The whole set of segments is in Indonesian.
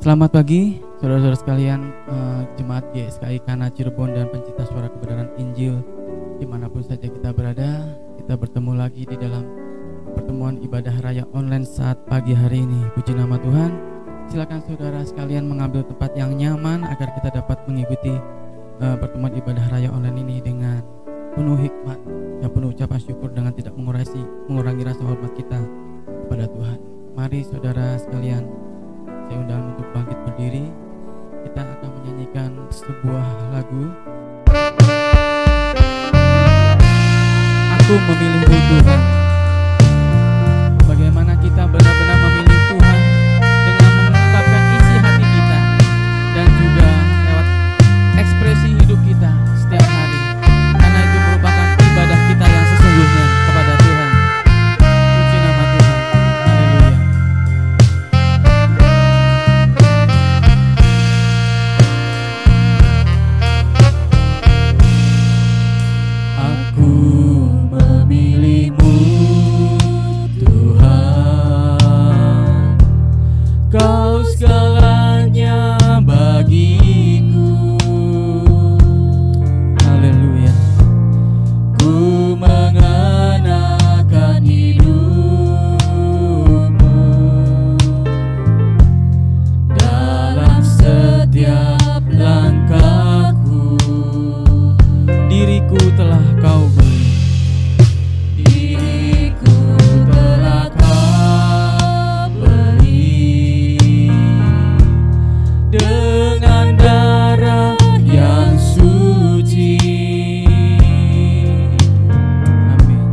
Selamat pagi saudara-saudara sekalian, Jemaat GSKI Kana Cirebon dan pencinta suara kebenaran Injil dimanapun saja kita berada. Kita bertemu lagi di dalam pertemuan ibadah raya online saat pagi hari ini. Puji nama Tuhan. Silakan saudara sekalian mengambil tempat yang nyaman agar kita dapat mengikuti pertemuan ibadah raya online ini dengan penuh hikmat dan penuh ucapan syukur, dengan tidak mengurangi rasa hormat kita kepada Tuhan. Mari saudara sekalian, saya undang untuk bangkit berdiri. Kita akan menyanyikan sebuah lagu, Aku Memilihmu Tuhan. Bagaimana kita benar-benar memilih Tuhan dengan mengungkapkan isi hati kita dan juga lewat ekspresi hidup kita setiap hari, karena itu merupakan ibadah kita yang sesungguhnya kepada Tuhan. Puji nama Tuhan. Haleluya. Aku memilihmu Tuhan, Kau segalanya bagiku. Haleluya. Ku mengenakan hidupmu dalam setiap langkahku. Diriku telah Kau beli, diriku telah Kau beli dengan darah yang suci. Amin.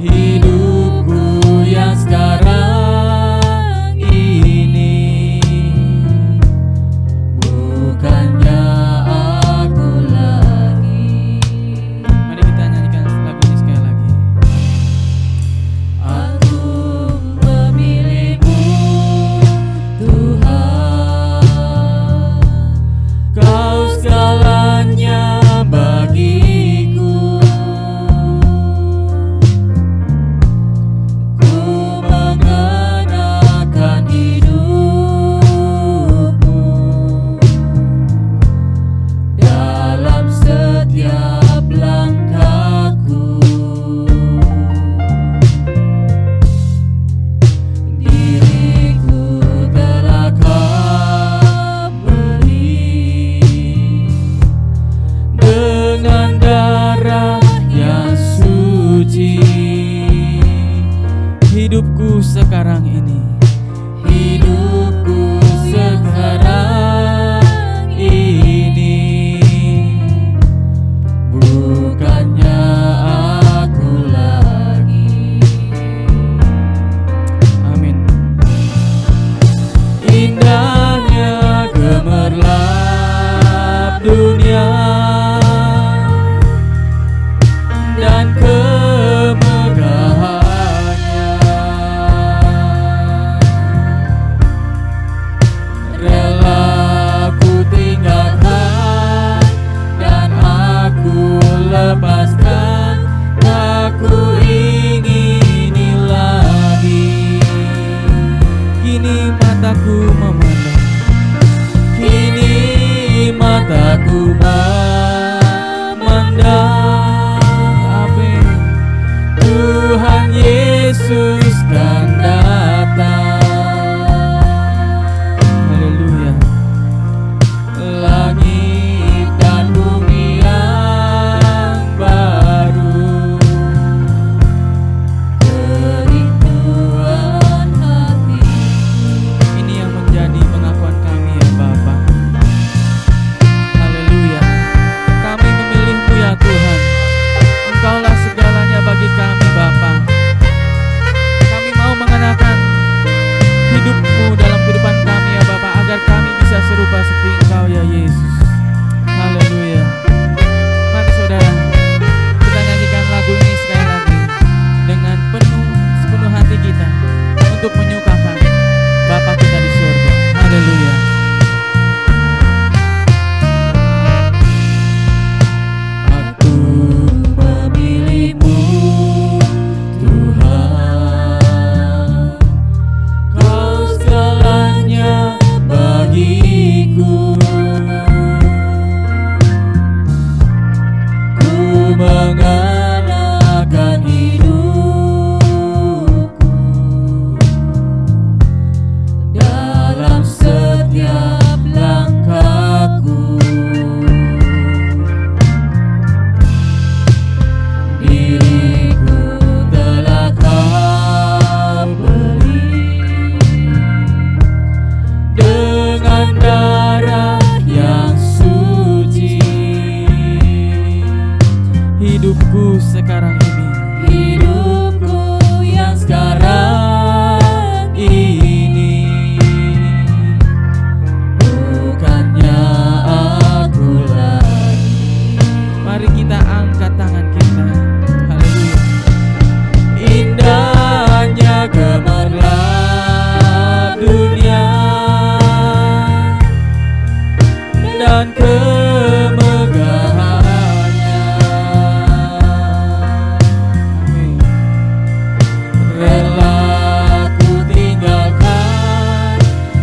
Hidupku yang sekarang ini bukannya aku lagi. Mari kita nyanyikan lagu ini sekali lagi. Aku memilihmu Tuhan, Kau segalanya bagiku. Ku mengenakan hidupmu dalam setiap langkahku. Diriku telah Kau beli dengan darah yang suci. Hidupku sekarang ini, hidupku sekarang ini bukannya aku lagi. Amin. Indahnya gemerlap dunia dan kemegahannya. mengenakan hidupku dalam setiap langkahku. Diriku telah Kau beli dengan darah yang suci. Hidupku sekarang ini, hidupku yang sekarang ini, bukannya aku lagi. Mari kita angkat tangan kita. Haleluya. Indahnya gemerlap dunia dan kemegahannya. Amin. Rela ku tinggalkan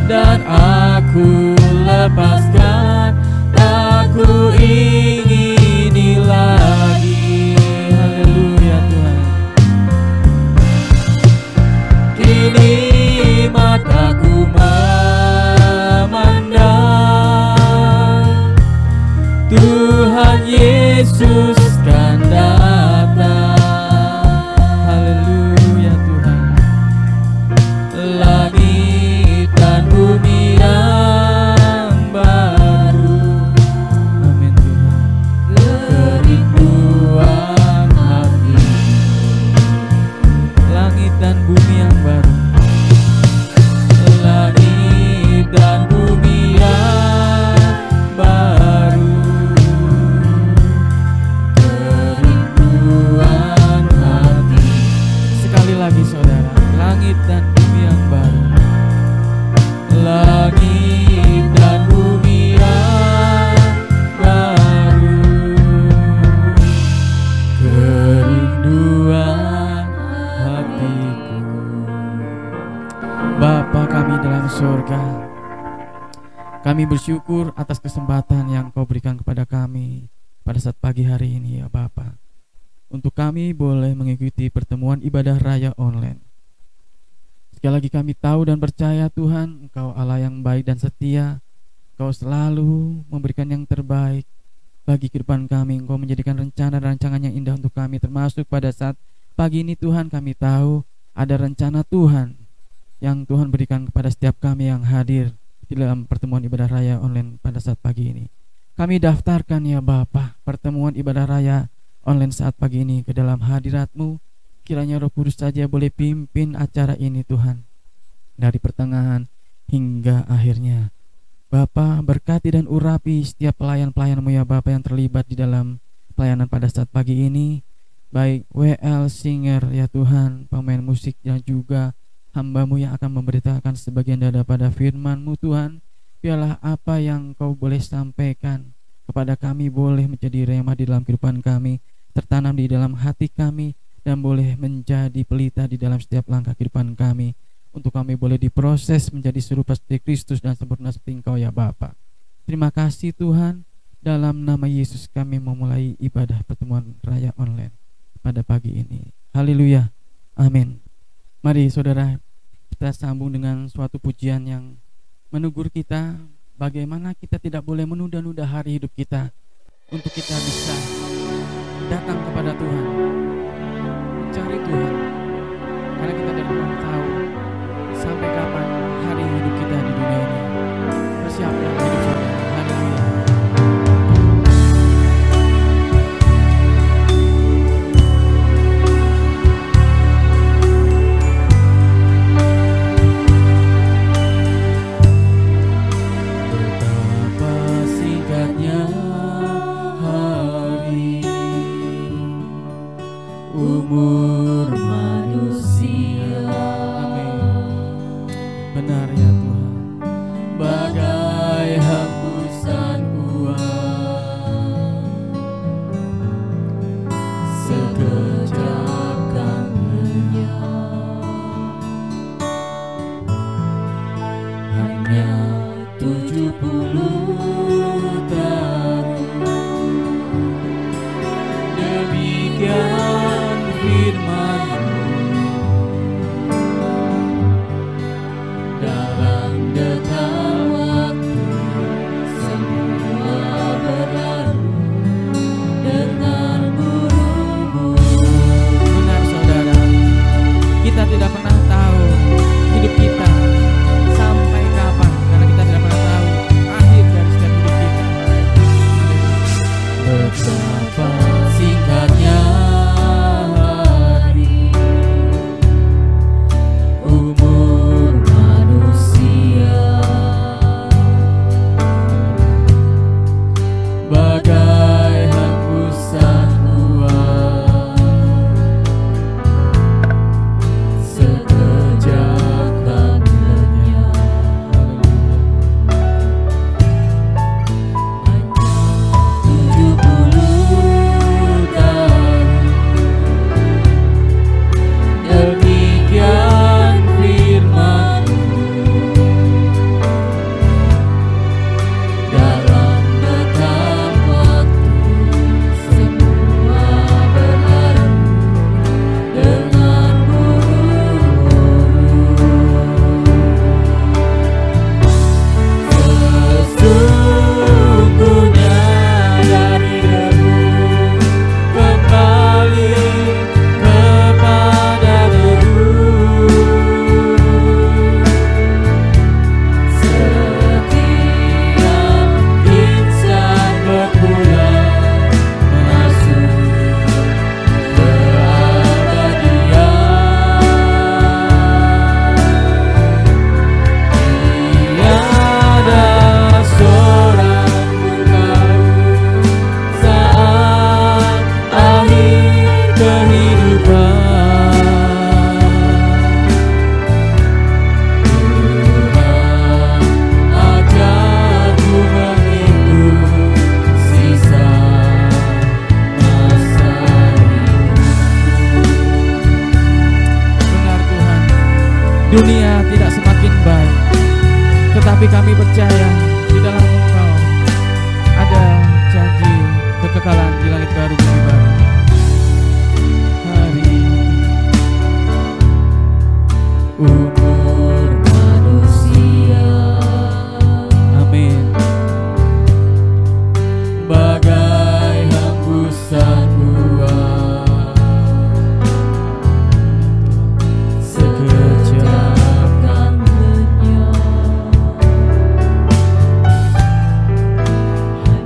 dan aku lepaskan, tak ku ingini lagi. Haleluya Tuhan. Kini mataku memandang Tuhan Yesus kan datang. Haleluya Tuhan. Langit dan bumi yang baru. Amin Tuhan. Kerinduan hati. Langit dan bumi yang baru. Langit dan bumi yang baru. Kerinduan hati. Sekali lagi saudara, langit dan bumi yang baru. Langit dan bumi yang baru. Kerinduan hatiku. Bapa kami dalam surga, kami bersyukur atas kesempatan yang Kau berikan kepada kami pada saat pagi hari ini ya Bapa, untuk kami boleh mengikuti pertemuan ibadah raya online. Sekali lagi kami tahu dan percaya Tuhan, Engkau Allah yang baik dan setia. Engkau selalu memberikan yang terbaik bagi kehidupan kami. Engkau menjadikan rencana dan rancangan yang indah untuk kami, termasuk pada saat pagi ini Tuhan. Kami tahu ada rencana Tuhan yang Tuhan berikan kepada setiap kami yang hadir di dalam pertemuan ibadah raya online pada saat pagi ini. Kami daftarkan ya Bapa pertemuan ibadah raya online saat pagi ini ke dalam hadirat-Mu. Kiranya Roh Kudus saja boleh pimpin acara ini Tuhan, dari pertengahan hingga akhirnya. Bapa, berkati dan urapi setiap pelayan-pelayan-Mu ya Bapa yang terlibat di dalam pelayanan pada saat pagi ini, baik WL singer ya Tuhan, pemain musik dan juga hamba-Mu yang akan memberitakan sebagian daripada firman-Mu Tuhan. Biarlah apa yang Kau boleh sampaikan kepada kami boleh menjadi rema di dalam kehidupan kami, tertanam di dalam hati kami, dan boleh menjadi pelita di dalam setiap langkah kehidupan kami, untuk kami boleh diproses menjadi serupa seperti Kristus dan sempurna seperti Engkau ya Bapa. Terima kasih Tuhan. Dalam nama Yesus kami memulai ibadah pertemuan raya online pada pagi ini. Haleluya. Amin. Mari saudara, kita sambung dengan suatu pujian yang menegur kita bagaimana kita tidak boleh menunda-nunda hari hidup kita untuk kita bisa datang kepada Tuhan, mencari Tuhan, karena kita tidak pernah tahu sampai kapan hari hidup kita di dunia ini. Persiapkan hidup saudara. Haleluya. Betapa singkatnya hari, umur manusia, bagai hembusan uap, sekejap kan lenyap. Dunia tidak semakin baik, tetapi kami percaya di dalam Engkau ada janji kekekalan di langit baru bumi baru. Hari umur manusia, amin, bagai hembusan uap, sekejap kan lenyap.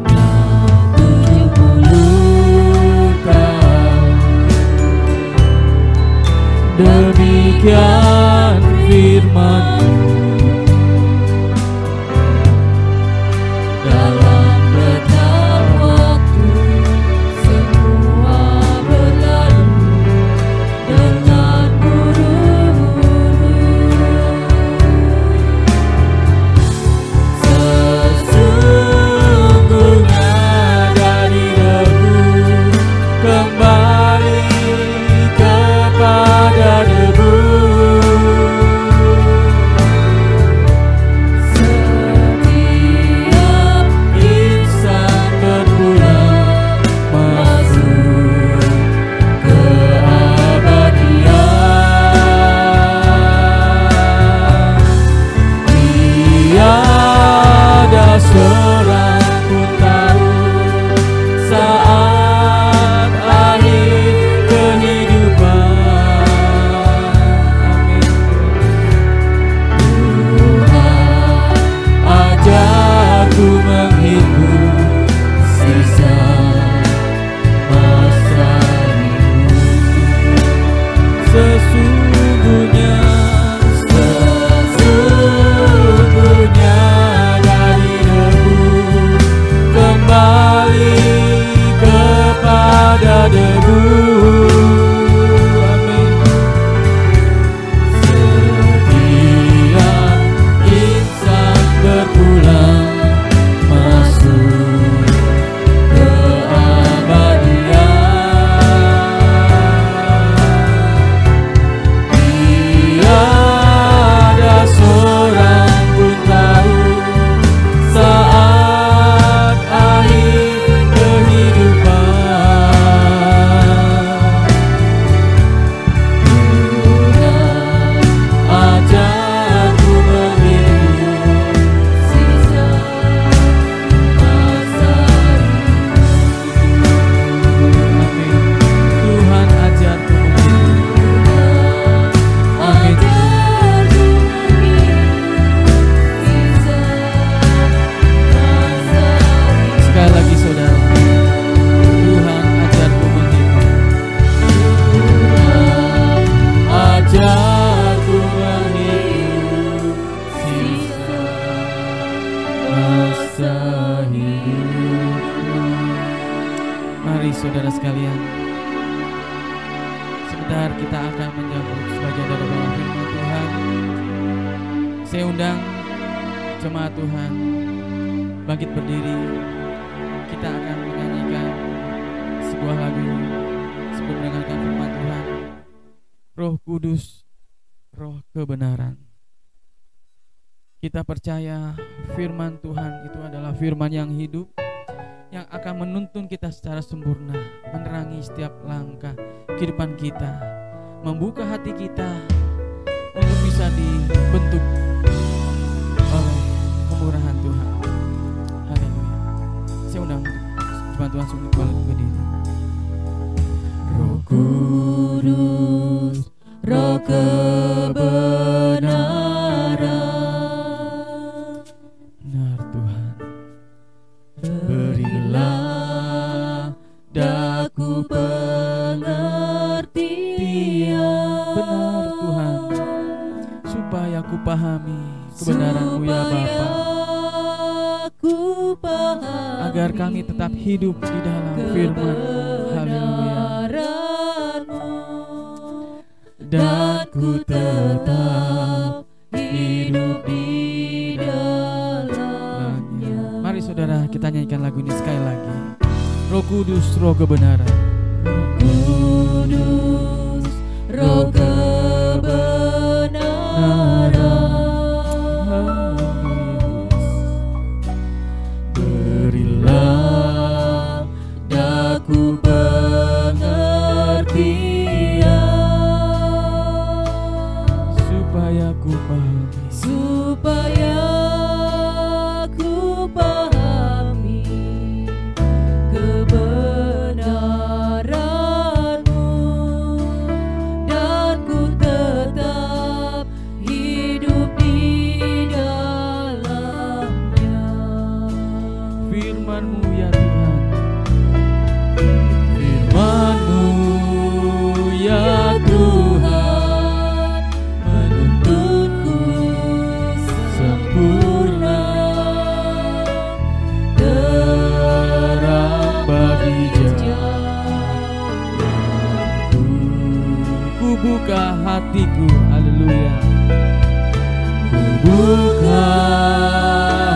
Hanya 70 tahun, demikian firman-Mu. Dalam detak waktu semua berlalu dengan buru-buru. Sesungguhnya dari debu kembali kepada debu. Mari saudara sekalian, sebentar kita akan menyambut sebagian daripada firman Tuhan. Saya undang jemaat Tuhan bangkit berdiri. Kita akan menyanyikan sebuah lagu sebelum mendengarkan firman Tuhan. Roh Kudus, Roh kebenaran. Kita percaya firman Tuhan itu adalah firman yang hidup, yang akan menuntun kita secara sempurna, menerangi setiap langkah kehidupan kita, membuka hati kita untuk bisa dibentuk oleh kemurahan Tuhan. Haleluya. Saya undang jemaat Tuhan semua kembali berdiri. Roh Kudus, Roh kebenaran. Benar Tuhan. Berilah daku pengertian. Benar Tuhan, supaya ku pahami kebenaran-Mu ya Bapa, agar kami tetap hidup di dalam firman-Mu. Haleluya. Dan ku tetap hidup di dalamnya. Mari saudara, kita nyanyikan lagu ini sekali lagi. Roh Kudus, Roh kebenaran. Roh Kudus, Roh kebenaran. Berilah daku pengertian, supaya ku pahami kebenaran-Mu, dan ku tetap hidup di dalamnya. Firman-Mu ya Tuhan, firman-Mu ya Tuhan, menuntunku sempurna, terang bagi jalanku. Ku buka hatiku, haleluya. Ku buka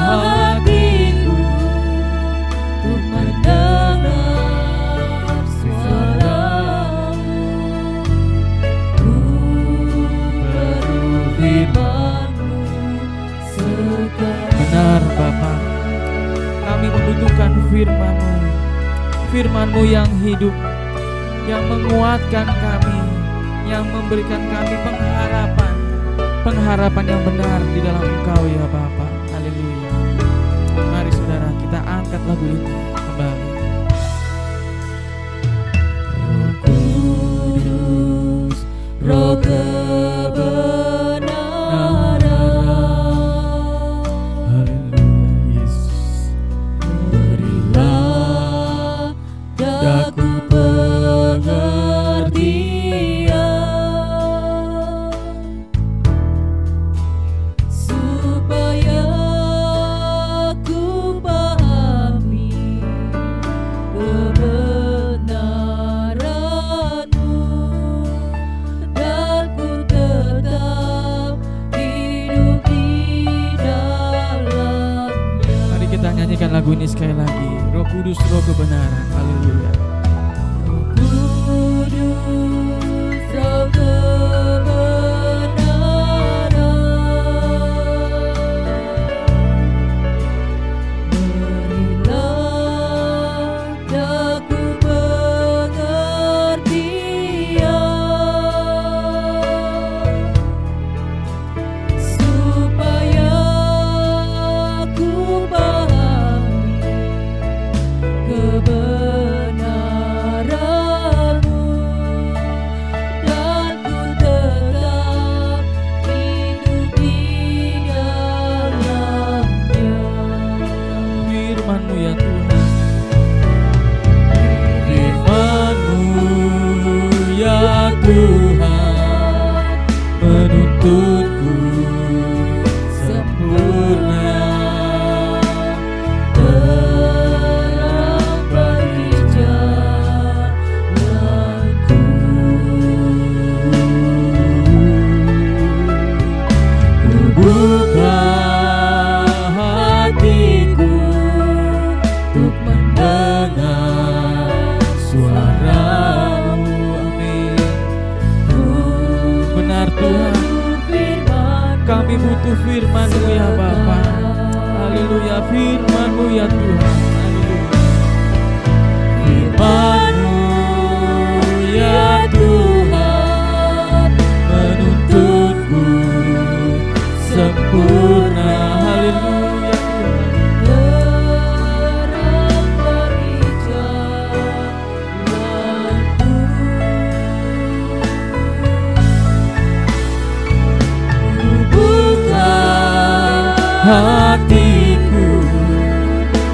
hatiku untuk mendengar suara-Mu. Ku perlu firman-Mu sekarang. Benar Bapa, kami membutuhkan firman-Mu, firman-Mu yang hidup, yang menguatkan kami, yang memberikan kami pengharapan yang benar di dalam Engkau ya Bapa. Haleluya. Mari saudara, kita angkat lagu ini kembali. Roh Kudus, Roh kebenaran. Haleluya Yesus. Berilah daku pengertian, supaya ku pahami kebenaran-Mu, dan ku tetap hidup di dalamnya. Mari kita nyanyikan lagu ini sekali lagi. Roh Kudus, Roh kebenaran. Haleluya. Roh Kudus, Roh kebenaran. Berilah daku pengertian, supaya ku pahami kebenaran. suaramu. Amin. Benar Tuhan, kami butuh firman-Mu ya Bapa. Haleluya, firman-Mu ya Tuhan. Haleluya. Firman-Mu ya Tuhan menuntunku sempurna. Haleluya. Terang bagi jalanku, buka hatiku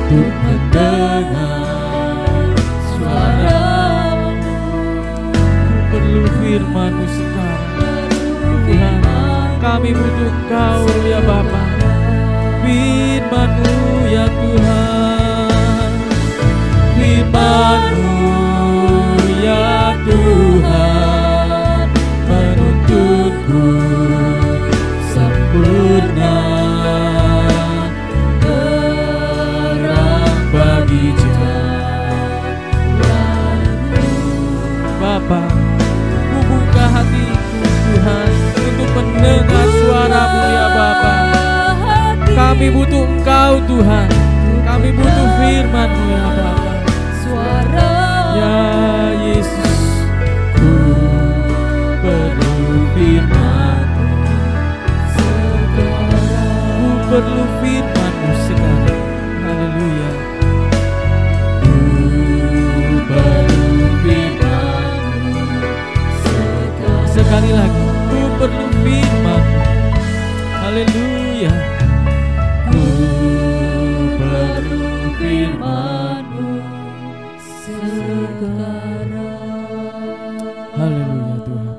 untuk mendengar suara-Mu. Ku perlu firman-Mu sekarang Tuhan. Kami butuh Engkau ya Bapa. Firman-Mu ya Tuhan. Firman-Mu ya Tuhan menuntunku sempurna. Terang bagi jalanku. Bapa, ku buka hatiku Tuhan untuk mendengar suara-Mu ya Bapa. Kami butuh Engkau Tuhan. Kami butuh firman-Mu ya Bapa. suara Ya Yesus, ku perlu firman-Mu sekarang. Ku perlu firman-Mu sekarang. Haleluya. Ku perlu firman-Mu sekarang. Sekali lagi, ku perlu firman-Mu. Haleluya. Ku perlu firman-Mu sekarang. Haleluya Tuhan.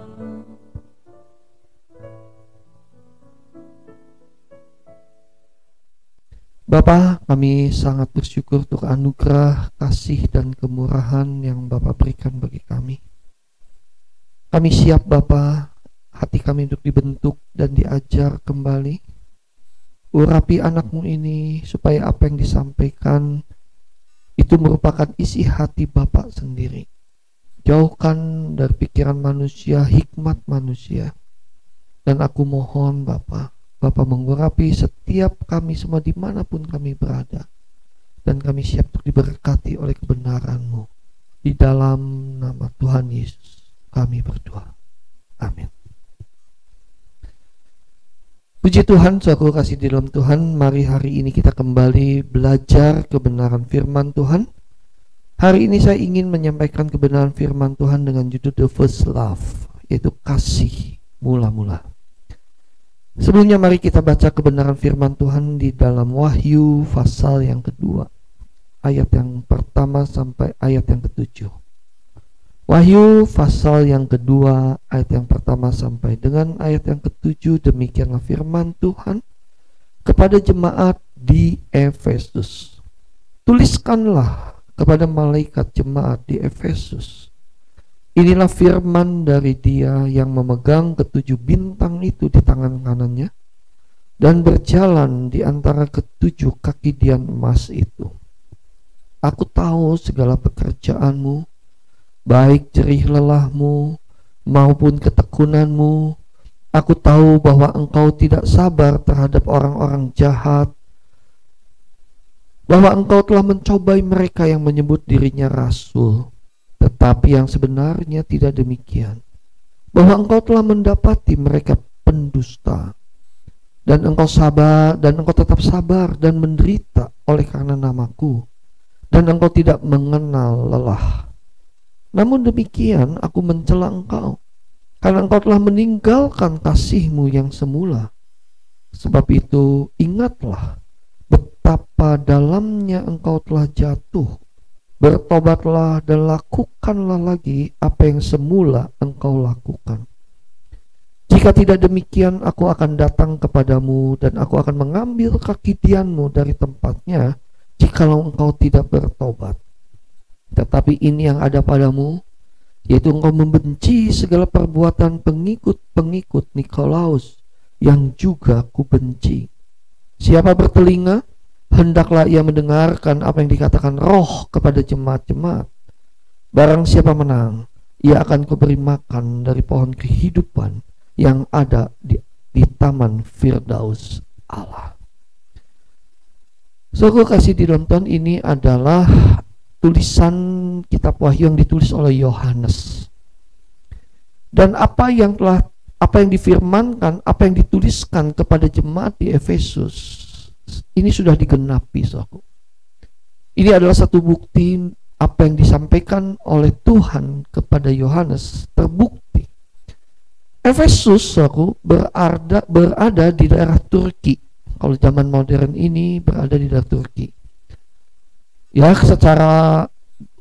Bapa, kami sangat bersyukur untuk anugerah, kasih, dan kemurahan yang Bapa berikan bagi kami. Kami siap Bapa, hati kami untuk dibentuk dan diajar kembali. Urapi anak-Mu ini supaya apa yang disampaikan itu merupakan isi hati Bapa sendiri. Jauhkan dari pikiran manusia, hikmat manusia. Dan aku mohon Bapa mengurapi setiap kami semua dimanapun kami berada. Dan kami siap untuk diberkati oleh kebenaran-Mu. Di dalam nama Tuhan Yesus kami berdoa. Amin. Puji Tuhan, saudaraku kasih di dalam Tuhan. Mari hari ini kita kembali belajar kebenaran firman Tuhan. Hari ini saya ingin menyampaikan kebenaran firman Tuhan dengan judul The First Love, yaitu kasih mula-mula. Sebelumnya mari kita baca kebenaran firman Tuhan di dalam Wahyu pasal yang kedua, ayat yang pertama sampai ayat yang ketujuh. Wahyu pasal yang kedua, ayat yang pertama sampai dengan ayat yang ketujuh. Demikianlah firman Tuhan kepada jemaat di Efesus. Tuliskanlah kepada malaikat jemaat di Efesus, inilah firman dari Dia yang memegang ketujuh bintang itu di tangan kanannya dan berjalan di antara ketujuh kaki dian emas itu. Aku tahu segala pekerjaanmu, baik jerih lelahmu maupun ketekunanmu. Aku tahu bahwa engkau tidak sabar terhadap orang-orang jahat, bahwa engkau telah mencobai mereka yang menyebut dirinya rasul, tetapi yang sebenarnya tidak demikian, bahwa engkau telah mendapati mereka pendusta, dan engkau sabar, dan engkau tetap sabar dan menderita oleh karena namaku, dan engkau tidak mengenal lelah. Namun demikian aku mencela engkau, karena engkau telah meninggalkan kasihmu yang semula. Sebab itu ingatlah betapa dalamnya engkau telah jatuh. Bertobatlah dan lakukanlah lagi apa yang semula engkau lakukan. Jika tidak demikian, aku akan datang kepadamu dan aku akan mengambil kaki dianmu dari tempatnya, jikalau engkau tidak bertobat. Tetapi ini yang ada padamu, yaitu engkau membenci segala perbuatan pengikut-pengikut Nikolaus, yang juga kubenci. Siapa bertelinga, hendaklah ia mendengarkan apa yang dikatakan Roh kepada jemaat-jemaat. Barang siapa menang, ia akan kuberi makan dari pohon kehidupan yang ada di taman Firdaus Allah. Saudara kasih di dalam Tuhan, ini adalah tulisan kitab Wahyu yang ditulis oleh Yohanes. Dan apa yang difirmankan, apa yang dituliskan kepada jemaat di Efesus, ini sudah digenapi, saudara. Ini adalah satu bukti apa yang disampaikan oleh Tuhan kepada Yohanes terbukti. Efesus, saudara, berada di daerah Turki. Kalau zaman modern ini berada di daerah Turki. Ya, secara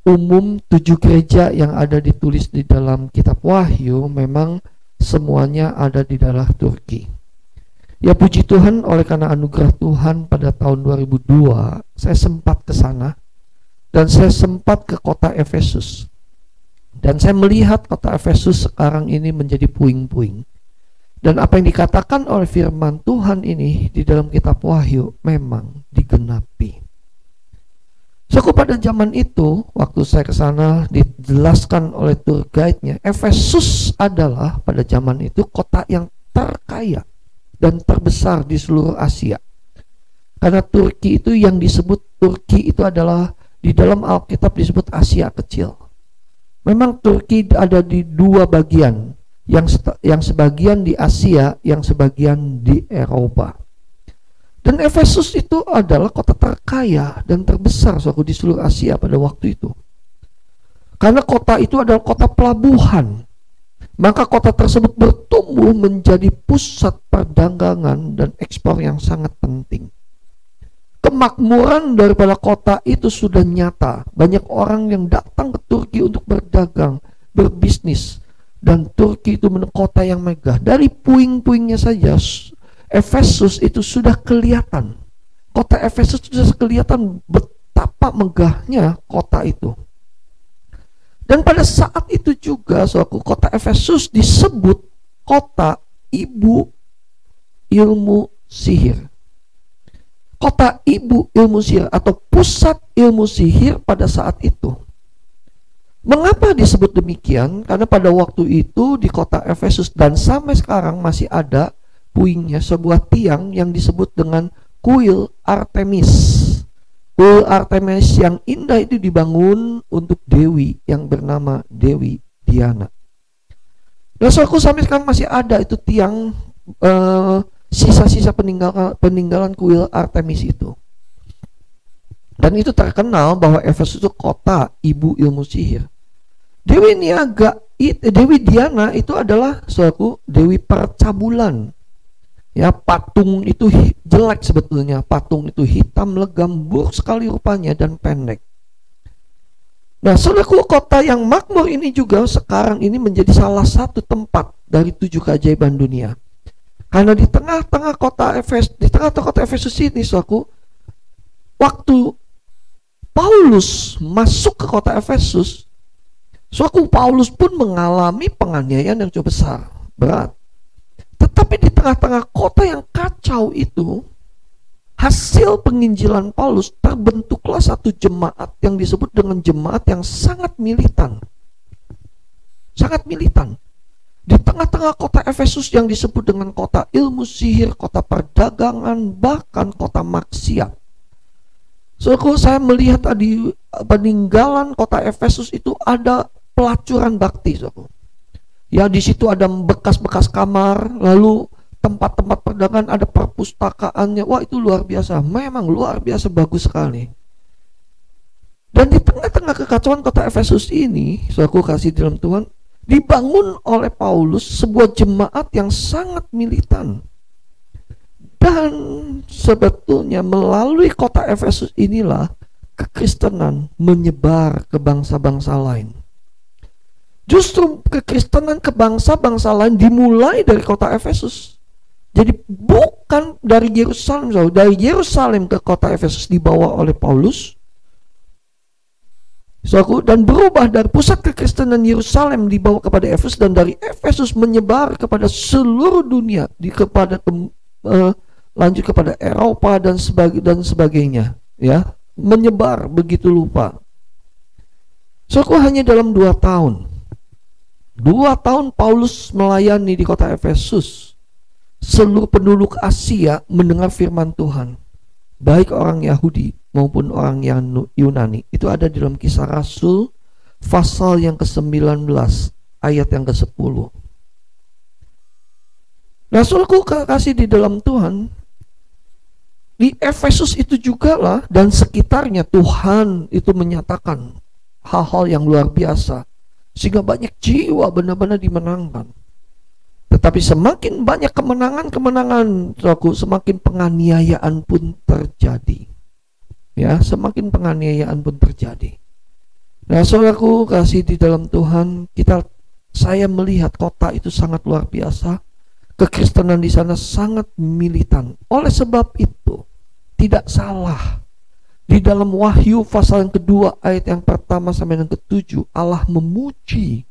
umum 7 gereja yang ada ditulis di dalam kitab Wahyu memang semuanya ada di daerah Turki. Ya, puji Tuhan, oleh karena anugerah Tuhan pada tahun 2002 saya sempat ke sana dan saya sempat ke kota Efesus. Dan saya melihat kota Efesus sekarang ini menjadi puing-puing. Dan apa yang dikatakan oleh firman Tuhan ini di dalam kitab Wahyu memang digenapi. So, pada zaman itu, waktu saya ke sana, dijelaskan oleh tour guide-nya, Efesus adalah pada zaman itu kota yang terkaya dan terbesar di seluruh Asia. Karena Turki itu yang disebut Turki itu adalah di dalam Alkitab disebut Asia Kecil. Memang Turki ada di 2 bagian, yang sebagian di Asia, yang sebagian di Eropa. Dan Efesus itu adalah kota terkaya dan terbesar di seluruh Asia pada waktu itu. Karena kota itu adalah kota pelabuhan, maka kota tersebut bertumbuh menjadi pusat perdagangan dan ekspor yang sangat penting. Kemakmuran daripada kota itu sudah nyata. Banyak orang yang datang ke Turki untuk berdagang, berbisnis. Dan Turki itu kota yang megah. Dari puing-puingnya saja, Efesus itu sudah kelihatan. Kota Efesus sudah kelihatan betapa megahnya kota itu. Dan pada saat itu juga, kota Efesus disebut kota ibu ilmu sihir. Kota ibu ilmu sihir atau pusat ilmu sihir pada saat itu. Mengapa disebut demikian? Karena pada waktu itu di kota Efesus dan sampai sekarang masih ada puingnya sebuah tiang yang disebut dengan kuil Artemis. Kuil Artemis yang indah itu dibangun untuk dewi yang bernama Dewi Diana. Dan sampai sekarang masih ada itu tiang sisa-sisa peninggalan kuil Artemis itu. Dan itu terkenal bahwa Efesus itu kota ibu ilmu sihir. Dewi Diana itu adalah suatu dewi percabulan. Ya, patung itu jelek sebetulnya. Patung itu hitam, legam, buruk sekali rupanya dan pendek. Nah, saudaraku, kota yang makmur ini juga sekarang ini menjadi salah satu tempat dari 7 keajaiban dunia. Karena di tengah-tengah kota Efesus ini, saudaraku, waktu Paulus masuk ke kota Efesus, Paulus pun mengalami penganiayaan yang cukup besar, berat. Tetapi di tengah-tengah kota yang kacau itu, hasil penginjilan Paulus terbentuklah satu jemaat yang disebut dengan jemaat yang sangat militan. Sangat militan. Di tengah-tengah kota Efesus yang disebut dengan kota ilmu sihir, kota perdagangan, bahkan kota maksiat. Saya melihat di peninggalan kota Efesus itu ada pelacuran bakti, Ya, di situ ada bekas-bekas kamar, lalu tempat-tempat perdagangan, ada perpustakaannya. Wah, itu luar biasa. Memang luar biasa bagus sekali. Dan di tengah-tengah kekacauan kota Efesus ini, saudaraku kasih dalam Tuhan, dibangun oleh Paulus sebuah jemaat yang sangat militan. Dan sebetulnya melalui kota Efesus inilah kekristenan menyebar ke bangsa-bangsa lain. Justru kekristenan ke bangsa-bangsa lain dimulai dari kota Efesus. Jadi bukan dari Yerusalem, dari Yerusalem ke kota Efesus dibawa oleh Paulus. Dan berubah dari pusat kekristenan Yerusalem dibawa kepada Efesus, dan dari Efesus menyebar kepada seluruh dunia, lanjut kepada Eropa dan sebagainya, ya, menyebar begitu lupa. Saudaraku, hanya dalam 2 tahun. 2 tahun Paulus melayani di kota Efesus. Seluruh penduduk Asia mendengar firman Tuhan. Baik orang Yahudi maupun orang yang Yunani. Itu ada di dalam Kisah Rasul pasal yang ke-19 ayat yang ke-10. Nah, saudaraku kasih di dalam Tuhan, di Efesus itu juga lah dan sekitarnya Tuhan itu menyatakan hal-hal yang luar biasa, sehingga banyak jiwa benar-benar dimenangkan. Tetapi semakin banyak kemenangan, saudaraku, semakin penganiayaan pun terjadi. Ya, semakin penganiayaan pun terjadi. Nah, saudaraku kasih di dalam Tuhan, saya melihat kota itu sangat luar biasa. Kekristenan di sana sangat militan. Oleh sebab itu, tidak salah di dalam Wahyu pasal yang kedua ayat yang pertama sampai yang ke-7, Allah memuji.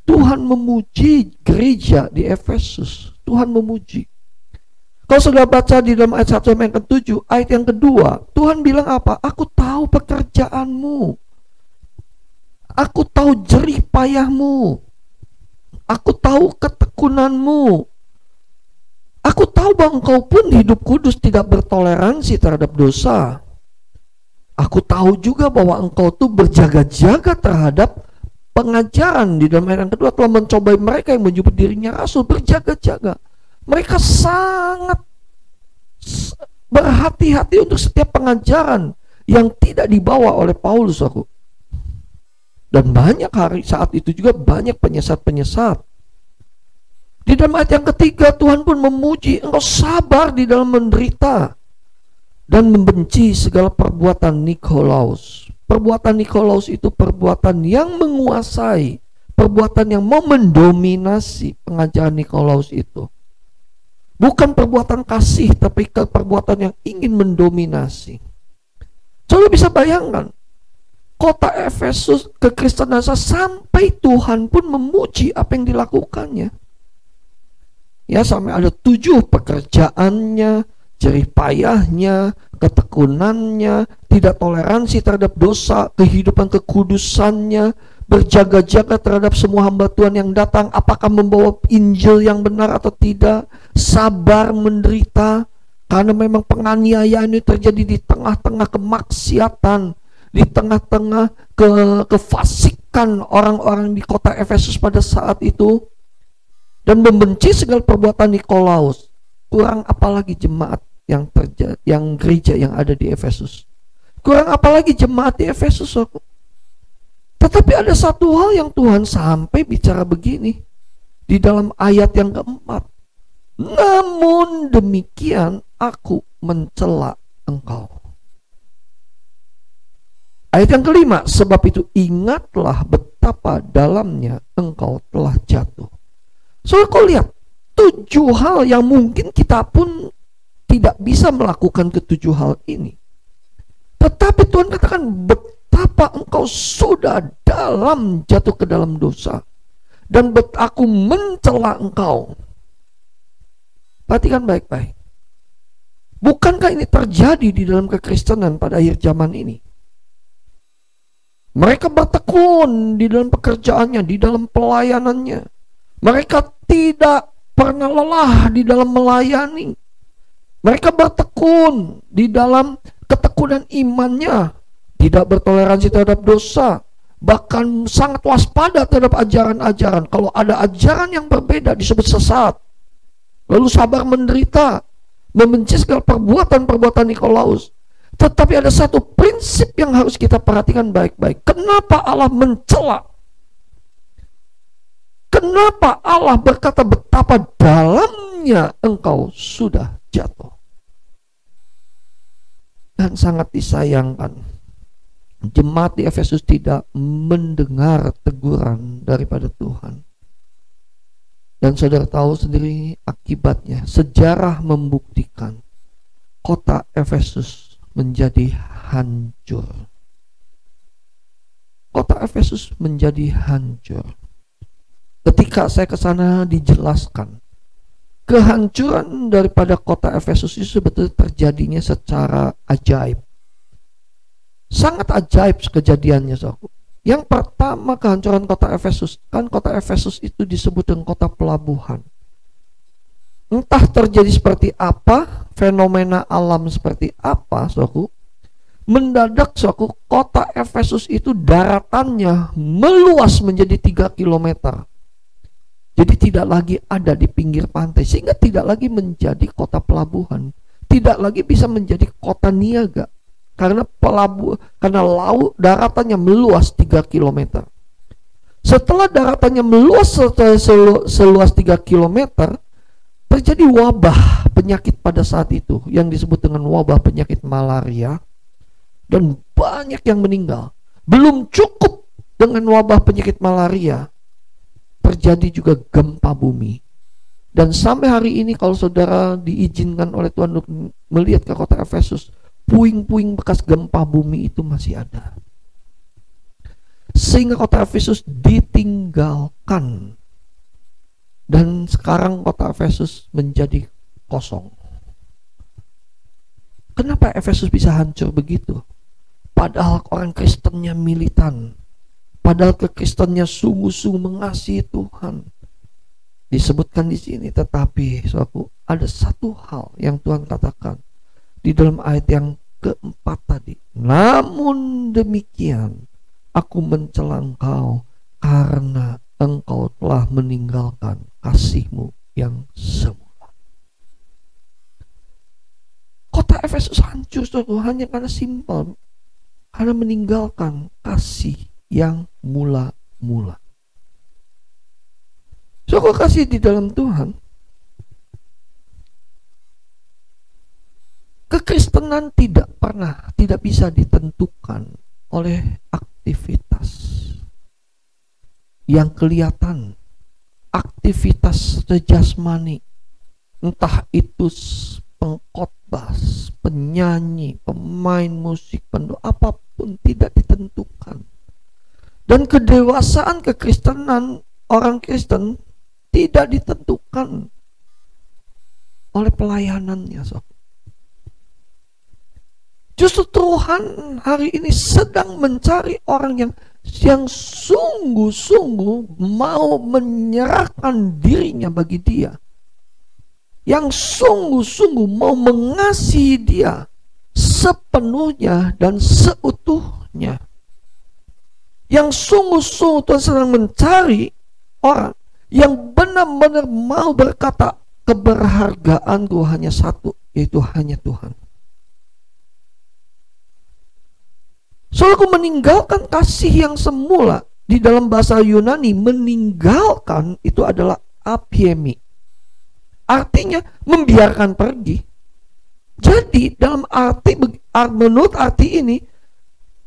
Tuhan memuji gereja di Efesus. Tuhan memuji. Kalau sudah baca di dalam ayat 1 sampai yang ke-7, ayat yang kedua, Tuhan bilang apa? Aku tahu pekerjaanmu. Aku tahu jerih payahmu. Aku tahu ketekunanmu. Aku tahu bahwa engkau pun hidup kudus, tidak bertoleransi terhadap dosa. Aku tahu juga bahwa engkau tuh berjaga-jaga terhadap pengajaran. Di dalam ayat yang kedua, telah mencobai mereka yang menyebut dirinya rasul. Berjaga-jaga. Mereka sangat berhati-hati untuk setiap pengajaran yang tidak dibawa oleh Paulus, aku. Dan banyak hari saat itu juga banyak penyesat-penyesat. Di dalam ayat yang ketiga, Tuhan pun memuji engkau sabar di dalam menderita dan membenci segala perbuatan Nikolaus. Perbuatan Nikolaus itu perbuatan yang menguasai, perbuatan yang mau mendominasi pengajaran Nikolaus itu. Bukan perbuatan kasih, tapi perbuatan yang ingin mendominasi. Coba bisa bayangkan, kota Efesus, kekristenan sampai Tuhan pun memuji apa yang dilakukannya. Ya, sampai ada 7 pekerjaannya, jerih payahnya, ketekunannya, tidak toleransi terhadap dosa, kehidupan kekudusannya, berjaga-jaga terhadap semua hamba Tuhan yang datang, apakah membawa Injil yang benar atau tidak, sabar menderita, karena memang penganiayaan ini terjadi di tengah-tengah kemaksiatan, di tengah-tengah kefasikan orang-orang di kota Efesus pada saat itu, dan membenci segala perbuatan Nikolaus. Kurang apalagi jemaat yang gereja yang ada di Efesus. Kurang apalagi jemaat di Efesus, aku. Tetapi ada satu hal yang Tuhan sampai bicara begini di dalam ayat yang keempat. Namun demikian aku mencela engkau. Ayat yang kelima, sebab itu ingatlah betapa dalamnya engkau telah jatuh. So, kau lihat 7 hal yang mungkin kita pun tidak bisa melakukan ke-7 hal ini. Tetapi Tuhan katakan betapa engkau sudah dalam jatuh ke dalam dosa, dan aku mencela engkau. Perhatikan baik-baik. Bukankah ini terjadi di dalam kekristenan pada akhir zaman ini? Mereka bertekun di dalam pekerjaannya, di dalam pelayanannya. Mereka tidak pernah lelah di dalam melayani. Mereka bertekun di dalam ketekunan imannya, tidak bertoleransi terhadap dosa, bahkan sangat waspada terhadap ajaran-ajaran. Kalau ada ajaran yang berbeda disebut sesat. Lalu sabar menderita, membenci segala perbuatan-perbuatan Nikolaus. Tetapi ada satu prinsip yang harus kita perhatikan baik-baik. Kenapa Allah mencela? Kenapa Allah berkata betapa dalamnya engkau sudah jatuh? Dan sangat disayangkan, jemaat di Efesus tidak mendengar teguran daripada Tuhan. Dan saudara tahu sendiri akibatnya. Sejarah membuktikan kota Efesus menjadi hancur. Kota Efesus menjadi hancur. Ketika saya ke sana dijelaskan kehancuran daripada kota Efesus itu sebetulnya terjadinya secara ajaib. Sangat ajaib kejadiannya, saudara. Yang pertama, kehancuran kota Efesus. Kan kota Efesus itu disebut dengan kota pelabuhan. Entah terjadi seperti apa, fenomena alam seperti apa, saudaraku, mendadak saudaraku, kota Efesus itu daratannya meluas menjadi 3 km. Jadi tidak lagi ada di pinggir pantai, sehingga tidak lagi menjadi kota pelabuhan, tidak lagi bisa menjadi kota niaga, karena laut daratannya meluas 3 km. Setelah daratannya meluas seluas 3 km, terjadi wabah penyakit pada saat itu yang disebut dengan wabah penyakit malaria, dan banyak yang meninggal. Belum cukup dengan wabah penyakit malaria, terjadi juga gempa bumi. Dan sampai hari ini kalau saudara diizinkan oleh Tuhan untuk melihat ke kota Efesus, puing-puing bekas gempa bumi itu masih ada. Sehingga kota Efesus ditinggalkan. Dan sekarang kota Efesus menjadi kosong. Kenapa Efesus bisa hancur begitu? Padahal orang Kristennya militan. Padahal kekristennya sungguh-sungguh mengasihi Tuhan. Disebutkan di sini, tetapi saudaraku, ada satu hal yang Tuhan katakan di dalam ayat yang keempat tadi. Namun demikian, aku mencela engkau karena engkau telah meninggalkan kasihmu yang semula. Kota Efesus hancur hanya karena simpel, karena meninggalkan kasih yang mula-mula. Aku kasih di dalam Tuhan, kekristenan tidak bisa ditentukan oleh aktivitas yang kelihatan, aktivitas jasmani, entah itu pengkhotbah, penyanyi, pemain musik, pendua, apapun tidak ditentukan. Dan kedewasaan kekristenan orang Kristen tidak ditentukan oleh pelayanannya. Justru Tuhan hari ini sedang mencari orang yang sungguh-sungguh mau menyerahkan dirinya bagi Dia, yang sungguh-sungguh mau mengasihi Dia sepenuhnya dan seutuhnya, yang sungguh-sungguh Tuhan sedang mencari orang yang benar-benar mau berkata, keberhargaanku hanya satu, yaitu hanya Tuhan. Soalnya aku meninggalkan kasih yang semula. Di dalam bahasa Yunani, meninggalkan itu adalah apiemi, artinya membiarkan pergi. Jadi dalam menurut arti ini,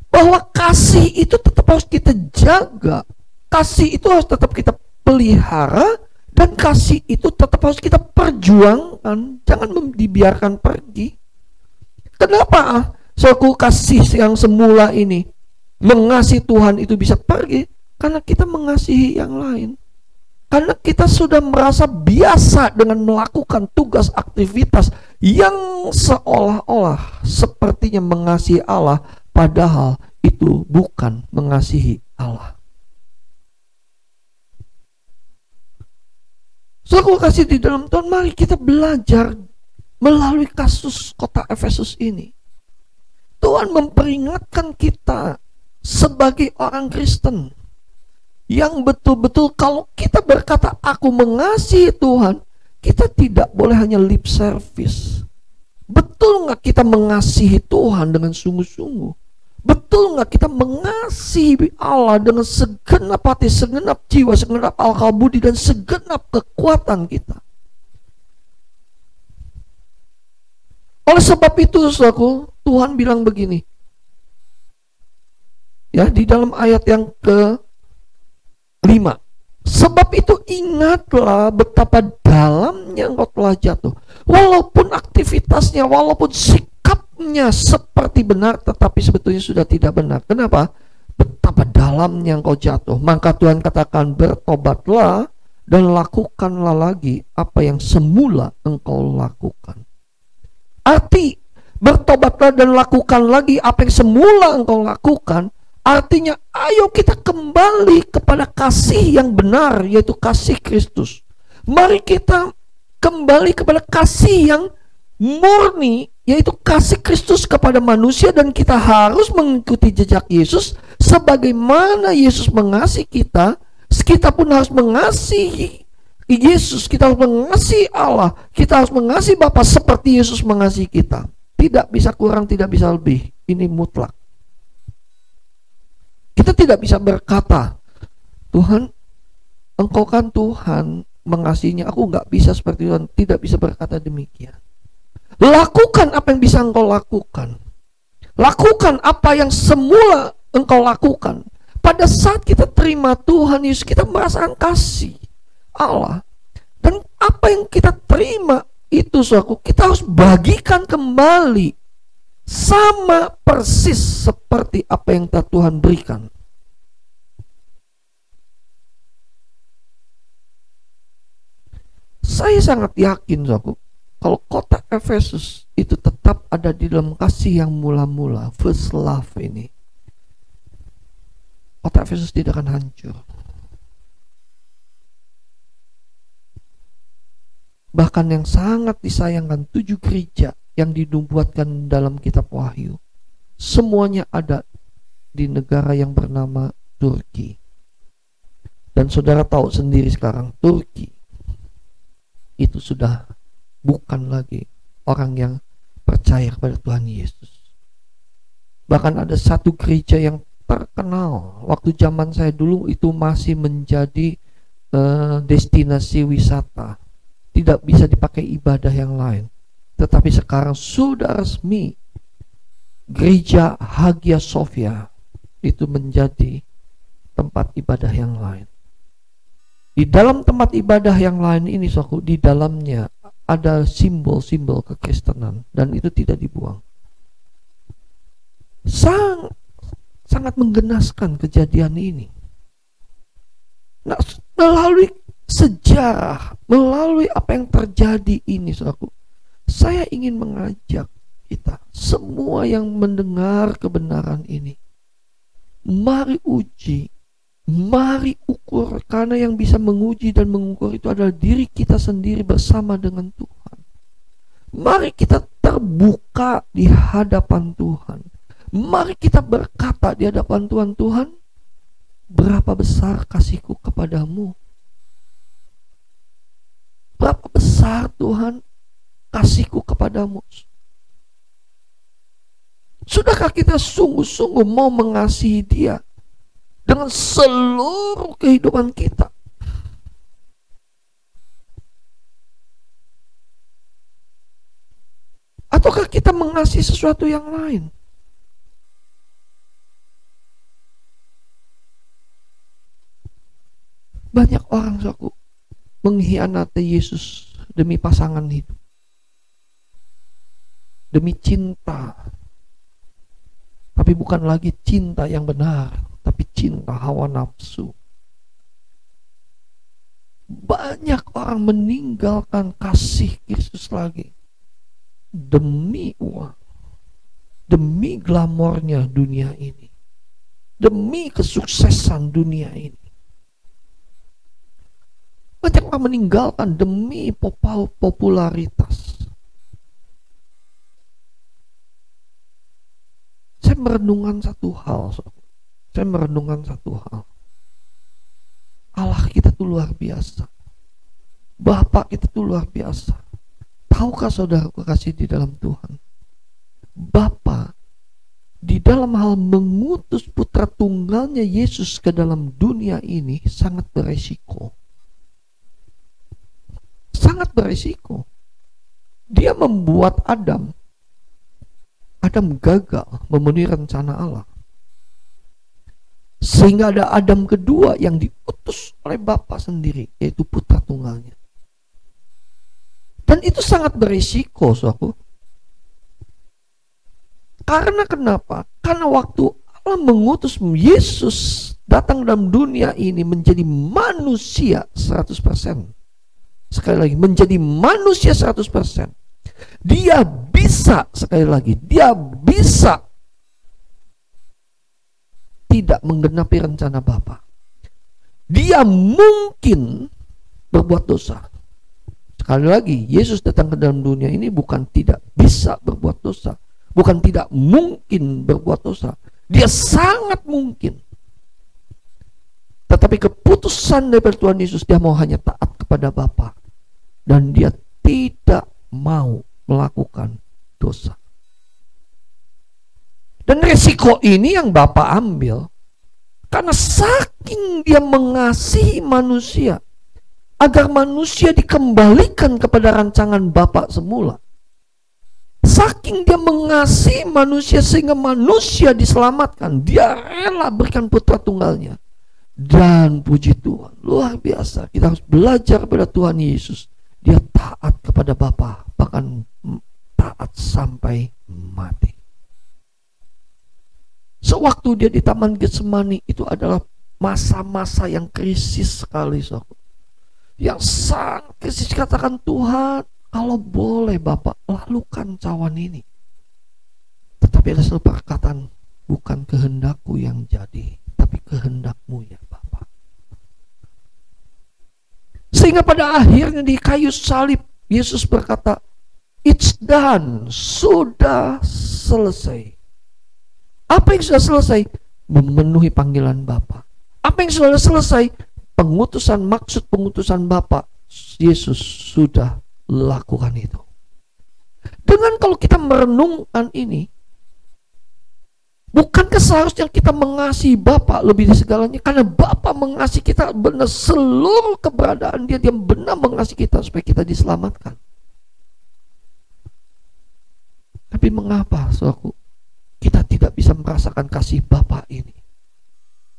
bahwa kasih itu tetap harus kita jaga, kasih itu harus tetap kita pelihara, dan kasih itu tetap harus kita perjuangkan, jangan dibiarkan pergi. Kenapa suatu kasih yang semula ini, mengasihi Tuhan itu bisa pergi? Karena kita mengasihi yang lain. Karena kita sudah merasa biasa dengan melakukan tugas aktivitas yang seolah-olah sepertinya mengasihi Allah, padahal itu bukan mengasihi Allah. So, aku kasih di dalam Tuhan, mari kita belajar melalui kasus kota Efesus ini. Tuhan memperingatkan kita sebagai orang Kristen yang betul-betul kalau kita berkata aku mengasihi Tuhan, kita tidak boleh hanya lip service. Betul nggak kita mengasihi Tuhan dengan sungguh-sungguh? Betul nggak kita mengasihi Allah dengan segenap hati, segenap jiwa, segenap akal budi, dan segenap kekuatan kita? Oleh sebab itu, saudaraku, Tuhan bilang begini, ya, di dalam ayat yang ke-5. Sebab itu ingatlah betapa dalamnya engkau telah jatuh. Walaupun aktivitasnya, walaupun sikapnya seperti benar, tetapi sebetulnya sudah tidak benar. Kenapa? Betapa dalamnya engkau jatuh. Maka Tuhan katakan, bertobatlah dan lakukanlah lagi apa yang semula engkau lakukan. Arti bertobatlah dan lakukan lagi apa yang semula engkau lakukan Artinya ayo kita kembali kepada kasih yang benar, yaitu kasih Kristus. Mari kita kembali kepada kasih yang murni, yaitu kasih Kristus kepada manusia, dan kita harus mengikuti jejak Yesus. Sebagaimana Yesus mengasihi kita, kita pun harus mengasihi Yesus, kita harus mengasihi Allah, kita harus mengasihi Bapa seperti Yesus mengasihi kita. Tidak bisa kurang, tidak bisa lebih. Ini mutlak. Kita tidak bisa berkata, Tuhan, Engkau kan Tuhan, mengasihinya, aku nggak bisa seperti Tuhan. Tidak bisa berkata demikian. Lakukan apa yang bisa Engkau lakukan. Lakukan apa yang semula Engkau lakukan. Pada saat kita terima Tuhan Yesus, kita merasakan kasih Allah. Dan apa yang kita terima itu, saudaraku, kita harus bagikan kembali. Sama persis seperti apa yang Tuhan berikan. Saya sangat yakin, saudaraku, kalau kota Efesus itu tetap ada di dalam kasih yang mula-mula, first love ini, kota Efesus tidak akan hancur. Bahkan yang sangat disayangkan, 7 gereja yang dinubuatkan dalam kitab Wahyu, semuanya ada di negara yang bernama Turki. Dan saudara tahu sendiri sekarang, Turki itu sudah bukan lagi orang yang percaya kepada Tuhan Yesus. Bahkan ada satu gereja yang terkenal waktu zaman saya dulu, itu masih menjadi destinasi wisata, tidak bisa dipakai ibadah yang lain. Tetapi sekarang sudah resmi gereja Hagia Sophia itu menjadi tempat ibadah yang lain. Di dalam tempat ibadah yang lain ini, saudaraku, di dalamnya ada simbol-simbol kekristenan, dan itu tidak dibuang. Sangat menggenaskan kejadian ini. Nah, melalui sejarah, melalui apa yang terjadi ini, saudaraku, saya ingin mengajak kita semua yang mendengar kebenaran ini, mari uji, mari ukur, karena yang bisa menguji dan mengukur itu adalah diri kita sendiri bersama dengan Tuhan. Mari kita terbuka di hadapan Tuhan. Mari kita berkata di hadapan Tuhan, Tuhan, berapa besar kasih-Ku kepadamu? Berapa besar Tuhan kasih-Ku kepadamu? Sudahkah kita sungguh-sungguh mau mengasihi Dia dengan seluruh kehidupan kita? Ataukah kita mengasihi sesuatu yang lain? Banyak orang, saudaraku, mengkhianati Yesus demi pasangan hidup, demi cinta, tapi bukan lagi cinta yang benar, tapi cinta hawa nafsu. Banyak orang meninggalkan kasih Kristus lagi demi uang, demi glamornya dunia ini, demi kesuksesan dunia ini. Banyak orang meninggalkan demi popularitas. Saya merenungkan satu hal. Allah kita tuh luar biasa. Bapak kita tuh luar biasa. Tahukah saudara kasih di dalam Tuhan? Bapa di dalam hal mengutus putra tunggalnya Yesus ke dalam dunia ini sangat beresiko. Sangat beresiko. Dia membuat Adam gagal memenuhi rencana Allah. Sehingga ada Adam kedua yang diutus oleh Bapa sendiri, yaitu putra tunggalnya. Dan itu sangat beresiko, saudaraku. Karena kenapa? Karena waktu Allah mengutus Yesus datang dalam dunia ini menjadi manusia 100%. Sekali lagi, menjadi manusia 100%. Dia bisa, sekali lagi, dia bisa tidak menggenapi rencana Bapa. Dia mungkin berbuat dosa. Sekali lagi, Yesus datang ke dalam dunia ini bukan tidak bisa berbuat dosa, bukan tidak mungkin berbuat dosa. Dia sangat mungkin. Tetapi keputusan daripada Tuhan Yesus, dia mau hanya taat kepada Bapa, dan dia tidak mau melakukan dosa. Dan resiko ini yang Bapa ambil karena saking dia mengasihi manusia, agar manusia dikembalikan kepada rancangan Bapa semula. Saking dia mengasihi manusia sehingga manusia diselamatkan, dia rela berikan putra tunggalnya. Dan puji Tuhan, luar biasa, kita harus belajar pada Tuhan Yesus. Dia taat kepada Bapa, bahkan taat sampai mati. Sewaktu dia di Taman Getsemani, itu adalah masa-masa yang krisis sekali, saudara. Yang sangat krisis. Katakan, Tuhan, kalau boleh Bapak lakukan cawan ini. Tetapi ada satu perkataan, bukan kehendakku yang jadi, tapi kehendakmu ya Bapak. Sehingga pada akhirnya di kayu salib, Yesus berkata, it's done, sudah selesai. Apa yang sudah selesai? Memenuhi panggilan Bapa. Apa yang sudah selesai? Pengutusan, maksud pengutusan Bapa. Yesus sudah lakukan itu. Dengan kalau kita merenungkan ini, bukankah seharusnya kita mengasihi Bapa lebih dari segalanya? Karena Bapa mengasihi kita benar, seluruh keberadaan dia benar mengasihi kita supaya kita diselamatkan. Tapi mengapa, saudaraku, kita tidak bisa merasakan kasih Bapa ini?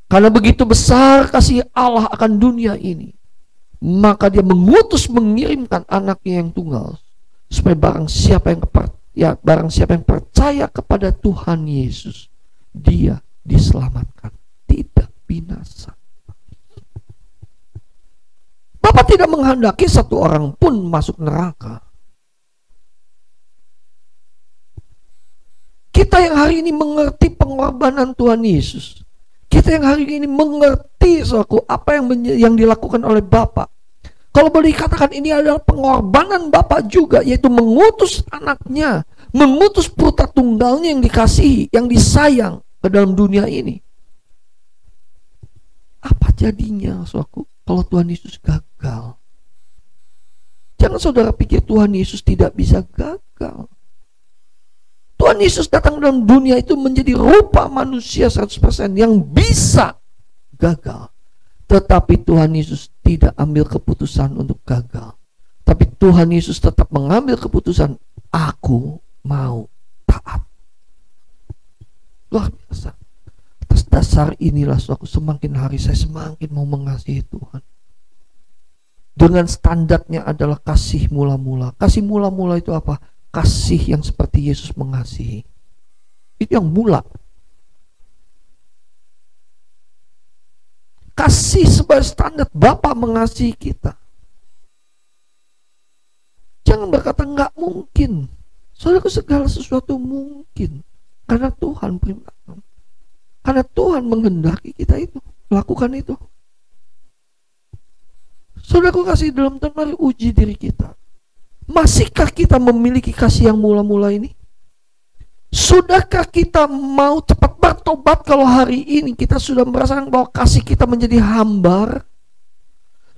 Karena begitu besar kasih Allah akan dunia ini, maka dia mengirimkan anaknya yang tunggal, supaya barang siapa yang percaya kepada Tuhan Yesus, dia diselamatkan, tidak binasa. Bapa tidak menghendaki satu orang pun masuk neraka. Kita yang hari ini mengerti pengorbanan Tuhan Yesus, kita yang hari ini mengerti apa yang dilakukan oleh Bapa. Kalau boleh dikatakan ini adalah pengorbanan Bapa juga, yaitu mengutus anaknya, mengutus putra tunggalnya yang dikasihi, yang disayang ke dalam dunia ini. Apa jadinya, saudaraku, kalau Tuhan Yesus gagal? Jangan saudara pikir Tuhan Yesus tidak bisa gagal. Tuhan Yesus datang dalam dunia itu menjadi rupa manusia 100% yang bisa gagal. Tetapi Tuhan Yesus tidak ambil keputusan untuk gagal. Tapi Tuhan Yesus tetap mengambil keputusan, aku mau taat. Luar biasa. Atas dasar inilah aku semakin hari saya semakin mau mengasihi Tuhan. Dengan standarnya adalah kasih mula-mula. Kasih mula-mula itu apa? Kasih yang seperti Yesus mengasihi. Itu yang mula. Kasih sebagai standar Bapa mengasihi kita. Jangan berkata nggak mungkin. Saudara, segala sesuatu mungkin. Karena Tuhan beriman. Karena Tuhan menghendaki kita itu. Lakukan itu. Saudara, kasih dalam Tuhan, mari uji diri kita. Masihkah kita memiliki kasih yang mula-mula ini? Sudahkah kita mau cepat bertobat kalau hari ini kita sudah merasakan bahwa kasih kita menjadi hambar?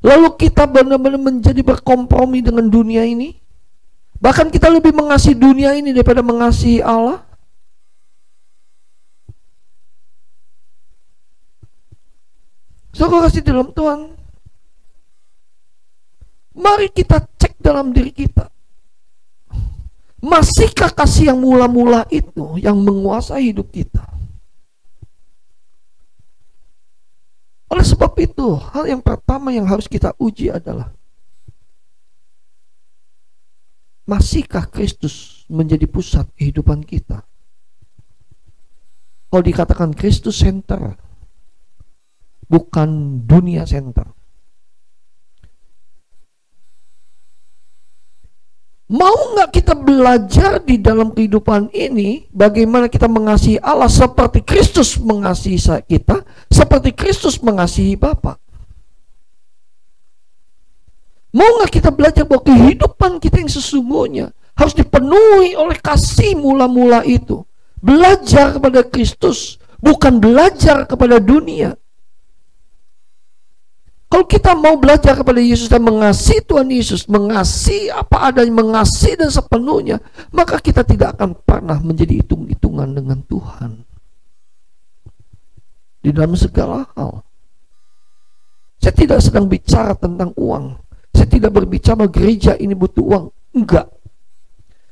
Lalu kita benar-benar menjadi berkompromi dengan dunia ini? Bahkan kita lebih mengasihi dunia ini daripada mengasihi Allah? Saudara kasih dalam Tuhan, mari kita cek dalam diri kita. Masihkah kasih yang mula-mula itu yang menguasai hidup kita? Oleh sebab itu, hal yang pertama yang harus kita uji adalah, masihkah Kristus menjadi pusat kehidupan kita? Kalau dikatakan Kristus center, bukan dunia center. Mau nggak kita belajar di dalam kehidupan ini bagaimana kita mengasihi Allah seperti Kristus mengasihi kita, seperti Kristus mengasihi Bapa? Mau nggak kita belajar bahwa kehidupan kita yang sesungguhnya harus dipenuhi oleh kasih mula-mula itu? Belajar kepada Kristus, bukan belajar kepada dunia. Kalau kita mau belajar kepada Yesus dan mengasihi Tuhan Yesus, mengasihi apa adanya, mengasihi dan sepenuhnya, maka kita tidak akan pernah menjadi hitung-hitungan dengan Tuhan di dalam segala hal. Saya tidak sedang bicara tentang uang. Saya tidak berbicara gereja ini butuh uang. Enggak.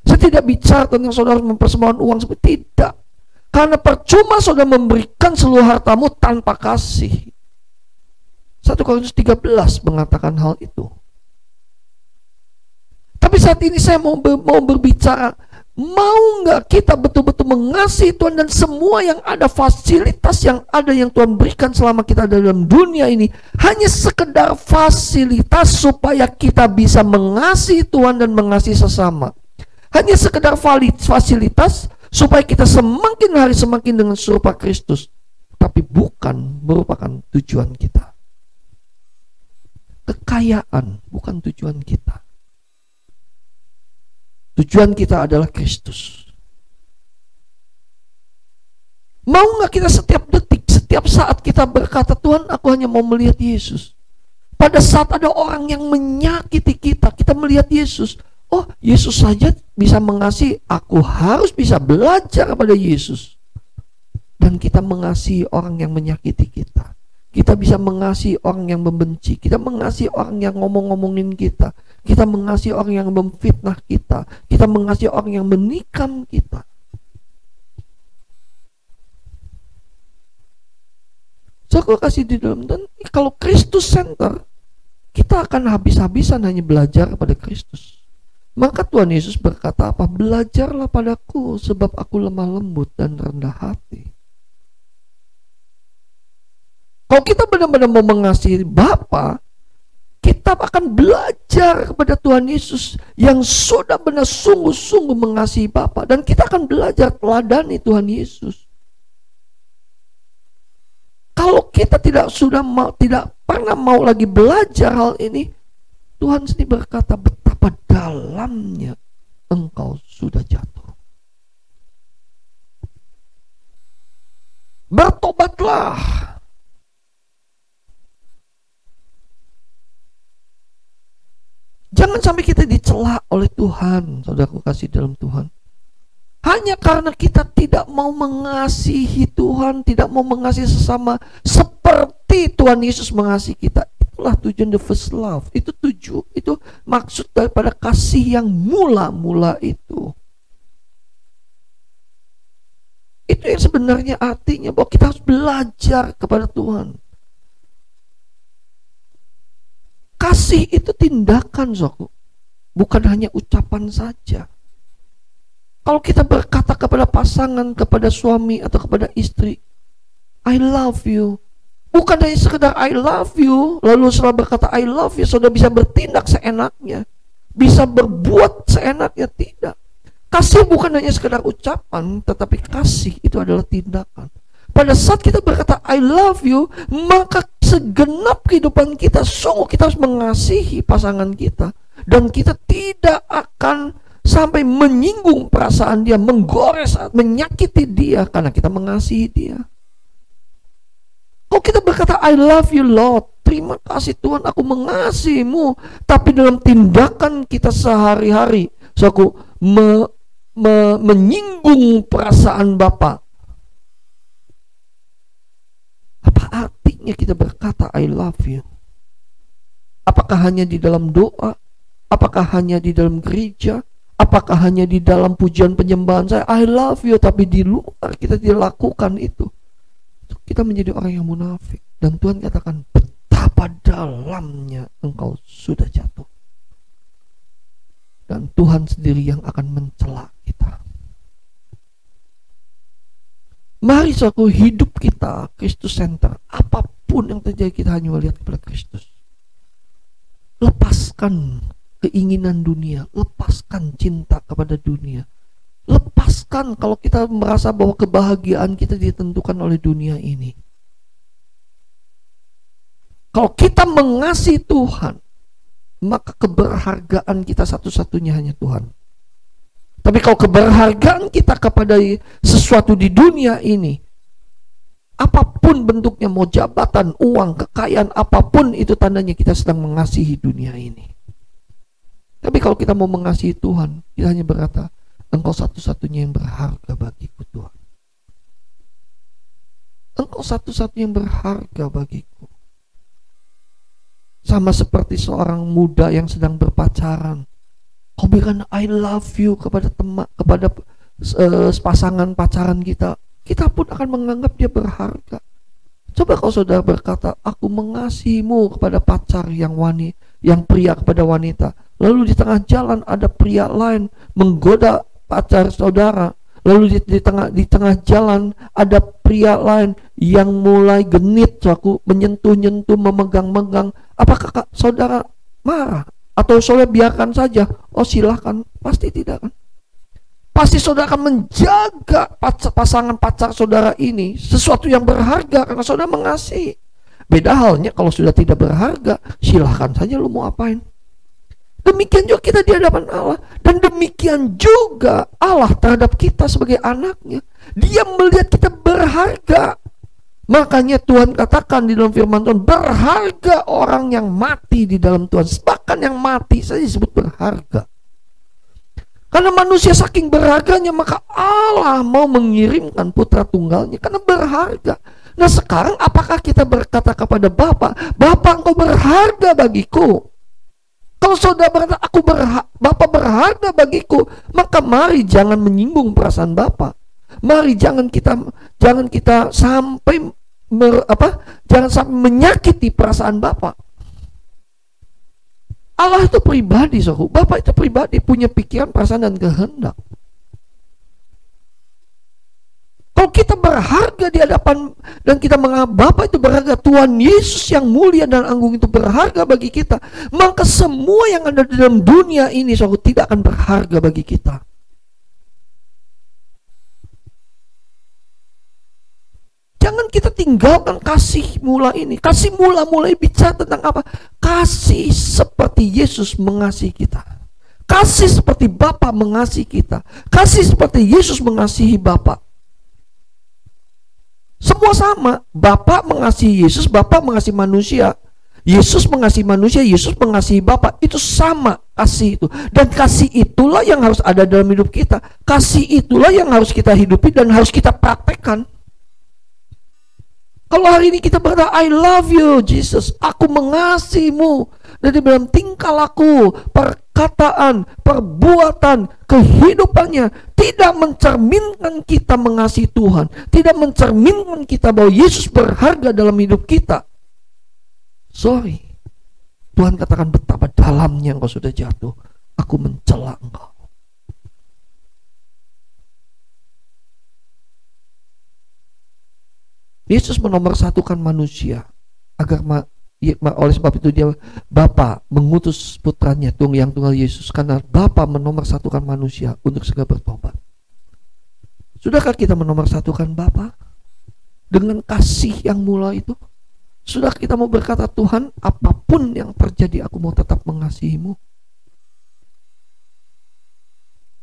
Saya tidak bicara tentang saudara mempersembahkan uang seperti tidak. Karena percuma saudara memberikan seluruh hartamu tanpa kasih. 1 Korintus 13 mengatakan hal itu. Tapi saat ini saya mau berbicara, mau nggak kita betul-betul mengasihi Tuhan dan semua yang ada, fasilitas yang ada yang Tuhan berikan selama kita ada dalam dunia ini hanya sekedar fasilitas supaya kita bisa mengasihi Tuhan dan mengasihi sesama. Hanya sekedar fasilitas supaya kita semakin hari semakin dengan serupa Kristus, tapi bukan merupakan tujuan kita. Kekayaan bukan tujuan kita. Tujuan kita adalah Kristus. Mau nggak kita setiap detik, setiap saat kita berkata, Tuhan, aku hanya mau melihat Yesus. Pada saat ada orang yang menyakiti kita, kita melihat Yesus. Oh, Yesus saja bisa mengasihi, aku harus bisa belajar kepada Yesus. Dan kita mengasihi orang yang menyakiti kita. Kita bisa mengasihi orang yang membenci. Kita mengasihi orang yang ngomong-ngomongin kita. Kita mengasihi orang yang memfitnah kita. Kita mengasihi orang yang menikam kita. So, aku kasih di dalam, dan kalau Kristus Center, kita akan habis-habisan hanya belajar kepada Kristus. Maka Tuhan Yesus berkata apa? Belajarlah padaku sebab aku lemah lembut dan rendah hati. Kalau kita benar-benar mau mengasihi Bapa, kita akan belajar kepada Tuhan Yesus yang sudah benar sungguh-sungguh mengasihi Bapa, dan kita akan belajar teladani Tuhan Yesus. Kalau kita tidak pernah mau lagi belajar hal ini, Tuhan sendiri berkata betapa dalamnya engkau sudah jatuh. Bertobatlah. Jangan sampai kita dicela oleh Tuhan, saudaraku kasih dalam Tuhan. Hanya karena kita tidak mau mengasihi Tuhan, tidak mau mengasihi sesama seperti Tuhan Yesus mengasihi kita. Itulah tujuan the first love. Itu maksud daripada kasih yang mula-mula itu. Itu yang sebenarnya artinya bahwa kita harus belajar kepada Tuhan. Kasih itu tindakan, Soku. Bukan hanya ucapan saja. Kalau kita berkata kepada pasangan, kepada suami atau kepada istri, I love you. Bukan hanya sekedar I love you, lalu setelah berkata I love you, saudara bisa bertindak seenaknya. Bisa berbuat seenaknya, tidak. Kasih bukan hanya sekedar ucapan, tetapi kasih itu adalah tindakan. Pada saat kita berkata I love you, maka segenap kehidupan kita, sungguh kita harus mengasihi pasangan kita. Dan kita tidak akan sampai menyinggung perasaan dia, menggores, menyakiti dia, karena kita mengasihi dia. Kalau kita berkata I love you Lord, terima kasih Tuhan, aku mengasihimu, tapi dalam tindakan kita sehari-hari, so aku menyinggung perasaan Bapa, apa artinya kita berkata I love you? Apakah hanya di dalam doa? Apakah hanya di dalam gereja? Apakah hanya di dalam pujian penyembahan saya I love you, tapi di luar kita tidak lakukan itu? Kita menjadi orang yang munafik. Dan Tuhan katakan betapa dalamnya engkau sudah jatuh. Dan Tuhan sendiri yang akan mencela kita. Mari suatu hidup kita Kristus Center. Apapun yang terjadi, kita hanya melihat kepada Kristus. Lepaskan keinginan dunia, lepaskan cinta kepada dunia. Lepaskan kalau kita merasa bahwa kebahagiaan kita ditentukan oleh dunia ini. Kalau kita mengasihi Tuhan, maka keberhargaan kita satu-satunya hanya Tuhan. Tapi kalau keberhargaan kita kepada sesuatu di dunia ini, apapun bentuknya, mau jabatan, uang, kekayaan, apapun itu tandanya kita sedang mengasihi dunia ini. Tapi kalau kita mau mengasihi Tuhan, kita hanya berkata, Engkau satu-satunya yang berharga bagiku Tuhan. Engkau satu-satunya yang berharga bagiku. Sama seperti seorang muda yang sedang berpacaran. Kau berikan I love you kepada teman, kepada pasangan pacaran kita. Kita pun akan menganggap dia berharga. Coba kalau saudara berkata, aku mengasihimu kepada pacar yang pria kepada wanita. Lalu di tengah jalan ada pria lain menggoda pacar saudara. Lalu di tengah jalan ada pria lain yang mulai genit, menyentuh-nyentuh, memegang-megang. Apakah saudara marah? Atau saudara biarkan saja? Oh silahkan. Pasti tidak kan? Pasti saudara akan menjaga pasangan pacar saudara ini sesuatu yang berharga karena saudara mengasihi. Beda halnya kalau sudah tidak berharga, silahkan saja lu mau apain. Demikian juga kita di hadapan Allah. Dan demikian juga Allah terhadap kita sebagai anaknya. Dia melihat kita berharga. Makanya Tuhan katakan di dalam firman Tuhan, berharga orang yang mati di dalam Tuhan. Bahkan yang mati saja disebut berharga. Karena manusia saking berharganya, maka Allah mau mengirimkan putra tunggalnya karena berharga. Nah sekarang apakah kita berkata kepada Bapa, Bapa engkau berharga bagiku? Kalau saudara berkata, Bapa berharga bagiku, maka mari jangan menyinggung perasaan Bapa. Mari jangan kita sampai jangan sampai menyakiti perasaan Bapa. Allah itu pribadi, saudara. Bapa itu pribadi, punya pikiran, perasaan, dan kehendak. Kalau kita berharga di hadapan dan kita menganggap Bapa itu berharga, Tuhan Yesus yang mulia dan agung itu berharga bagi kita, maka semua yang ada di dalam dunia ini, saudara, tidak akan berharga bagi kita. Jangan kita tinggalkan kasih mula ini. Kasih mula mulai bicara tentang apa? Kasih seperti Yesus mengasihi kita. Kasih seperti Bapa mengasihi kita. Kasih seperti Yesus mengasihi Bapa. Semua sama. Bapa mengasihi Yesus, Bapa mengasihi manusia. Yesus mengasihi manusia, Yesus mengasihi Bapa. Itu sama kasih itu. Dan kasih itulah yang harus ada dalam hidup kita. Kasih itulah yang harus kita hidupi dan harus kita praktekkan. Kalau hari ini kita berkata, I love you Jesus, aku mengasihimu. Dan dalam tingkah laku, perkataan, perbuatan, kehidupannya tidak mencerminkan kita mengasihi Tuhan, tidak mencerminkan kita bahwa Yesus berharga dalam hidup kita. Sorry, Tuhan katakan betapa dalamnya engkau sudah jatuh. Aku mencela engkau. Yesus menomorsatukan manusia agar oleh sebab itu dia Bapa mengutus putranya yang tunggal Yesus karena Bapa menomorsatukan manusia untuk segera bertobat. Sudahkah kita menomorsatukan Bapa dengan kasih yang mula itu? Sudah kita mau berkata, Tuhan, apapun yang terjadi aku mau tetap mengasihimu.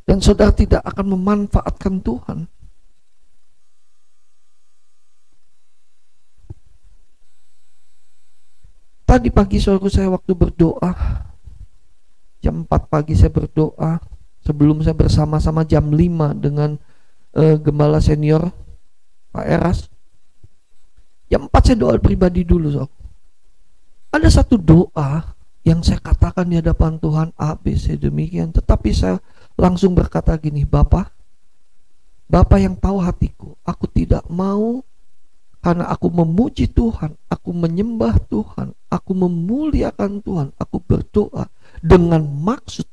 Dan saudara tidak akan memanfaatkan Tuhan. Tadi pagi saudaraku, saya waktu berdoa jam 4 pagi saya berdoa sebelum saya bersama-sama jam 5 dengan gembala senior Pak Eras. Jam 4 saya doa pribadi dulu, sob. Ada satu doa yang saya katakan di hadapan Tuhan A, B, C demikian, tetapi saya langsung berkata gini, Bapa yang tahu hatiku, aku tidak mau. Karena aku memuji Tuhan, aku menyembah Tuhan, aku memuliakan Tuhan, aku berdoa dengan maksud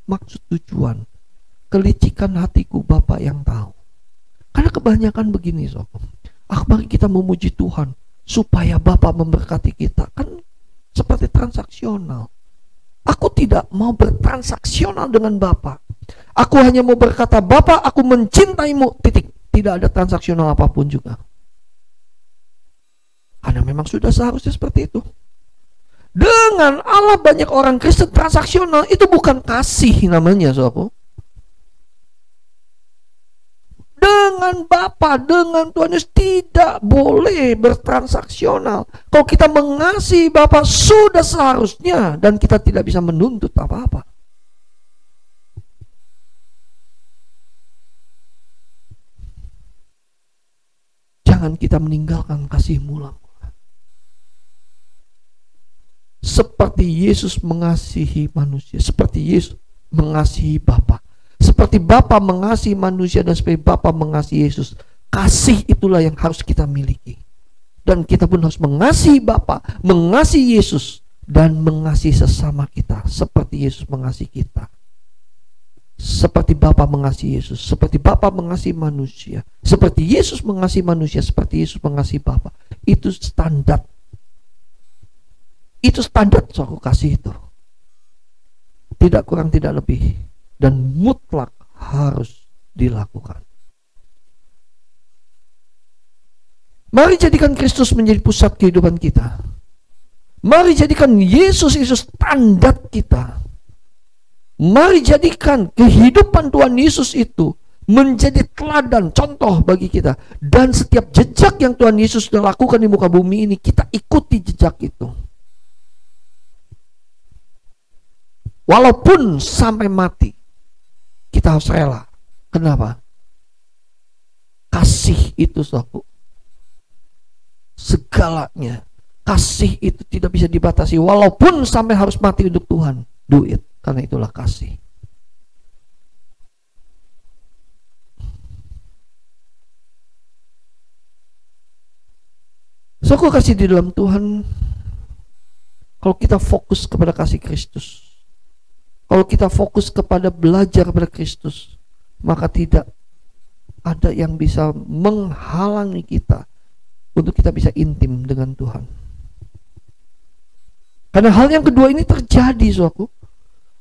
tujuan. Kelicikan hatiku Bapa yang tahu. Karena kebanyakan begini, sob. Mari kita memuji Tuhan supaya Bapa memberkati kita. Kan seperti transaksional. Aku tidak mau bertransaksional dengan Bapa. Aku hanya mau berkata, Bapa, aku mencintaimu, titik. Tidak ada transaksional apapun juga. Karena memang sudah seharusnya seperti itu. Dengan Allah banyak orang Kristen transaksional, itu bukan kasih namanya, saudaraku. Dengan Bapa, dengan Tuhan Yesus tidak boleh bertransaksional. Kalau kita mengasihi Bapa sudah seharusnya, dan kita tidak bisa menuntut apa-apa. Jangan kita meninggalkan kasih mula-mula. Seperti Yesus mengasihi manusia, seperti Yesus mengasihi Bapa. Seperti Bapa mengasihi manusia dan seperti Bapa mengasihi Yesus. Kasih itulah yang harus kita miliki. Dan kita pun harus mengasihi Bapa, mengasihi Yesus, dan mengasihi sesama kita seperti Yesus mengasihi kita. Seperti Bapa mengasihi Yesus, seperti Bapa mengasihi manusia, seperti Yesus mengasihi manusia, seperti Yesus mengasihi Bapa. Itu standar. Itu standar soal kasih itu. Tidak kurang, tidak lebih. Dan mutlak harus dilakukan. Mari jadikan Kristus menjadi pusat kehidupan kita. Mari jadikan Yesus standar kita. Mari jadikan kehidupan Tuhan Yesus itu menjadi teladan, contoh bagi kita. Dan setiap jejak yang Tuhan Yesus sudah lakukan di muka bumi ini, kita ikuti jejak itu. Walaupun sampai mati, kita harus rela. Kenapa? Kasih itu suatu segalanya. Kasih itu tidak bisa dibatasi. Walaupun sampai harus mati untuk Tuhan, do it. Karena itulah kasih. Aku kasih di dalam Tuhan. Kalau kita fokus kepada kasih Kristus, kalau kita fokus kepada belajar kepada Kristus, maka tidak ada yang bisa menghalangi kita untuk kita bisa intim dengan Tuhan. Karena hal yang kedua ini terjadi, saudaraku.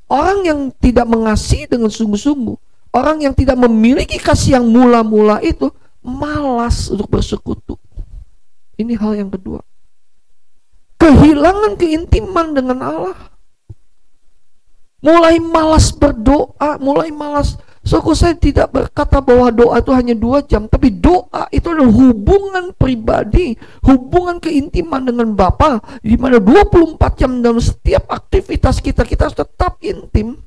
Orang yang tidak mengasihi dengan sungguh-sungguh, orang yang tidak memiliki kasih yang mula-mula itu, malas untuk bersekutu. Ini hal yang kedua. Kehilangan keintiman dengan Allah. Mulai malas berdoa, mulai malas. Saya tidak berkata bahwa doa itu hanya 2 jam, tapi doa itu adalah hubungan pribadi, hubungan keintiman dengan Bapa, di mana 24 jam dalam setiap aktivitas kita harus tetap intim.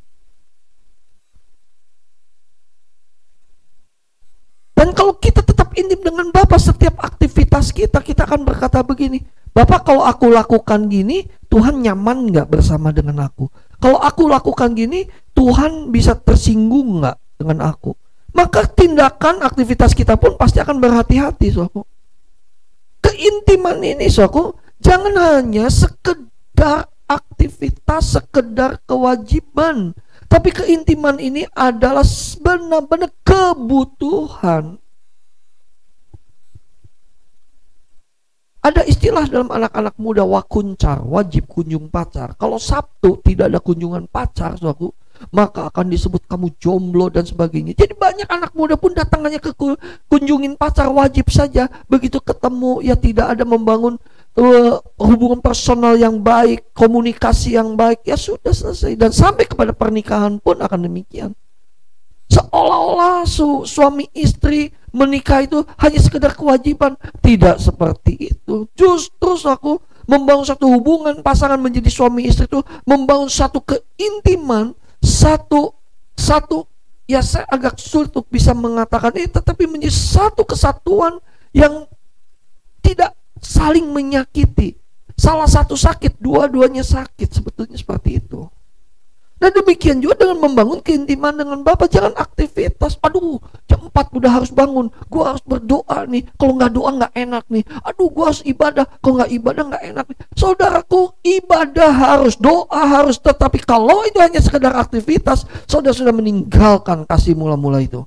Dan kalau kita tetap intim dengan Bapa setiap aktivitas kita akan berkata begini, Bapak, kalau aku lakukan gini, Tuhan nyaman nggak bersama dengan aku? Kalau aku lakukan gini, Tuhan bisa tersinggung nggak dengan aku? Maka tindakan aktivitas kita pun pasti akan berhati-hati, saudaraku. Keintiman ini, saudaraku, jangan hanya sekedar aktivitas, sekedar kewajiban. Tapi keintiman ini adalah benar-benar kebutuhan. Ada istilah dalam anak-anak muda, wakuncar, wajib kunjung pacar. Kalau Sabtu tidak ada kunjungan pacar, saudaraku, maka akan disebut kamu jomblo dan sebagainya. Jadi banyak anak muda pun datang hanya ke kunjungin pacar, wajib saja. Begitu ketemu, ya tidak ada membangun hubungan personal yang baik, komunikasi yang baik, ya sudah selesai. Dan sampai kepada pernikahan pun akan demikian. Seolah-olah suami istri menikah itu hanya sekedar kewajiban. Tidak seperti itu. Justru aku membangun satu hubungan pasangan menjadi suami istri itu membangun satu keintiman, satu ya saya agak sulit untuk bisa mengatakan ini, tetapi menjadi satu kesatuan yang tidak saling menyakiti. Salah satu sakit, dua-duanya sakit, sebetulnya seperti itu. Dan demikian juga dengan membangun keintiman dengan Bapa. Jangan aktivitas, aduh jam 4 udah harus bangun, gua harus berdoa nih, kalau nggak doa nggak enak nih, aduh gua harus ibadah, kalau nggak ibadah nggak enak nih. Saudaraku, ibadah harus, doa harus, tetapi kalau itu hanya sekedar aktivitas, saudara sudah meninggalkan kasih mula-mula itu.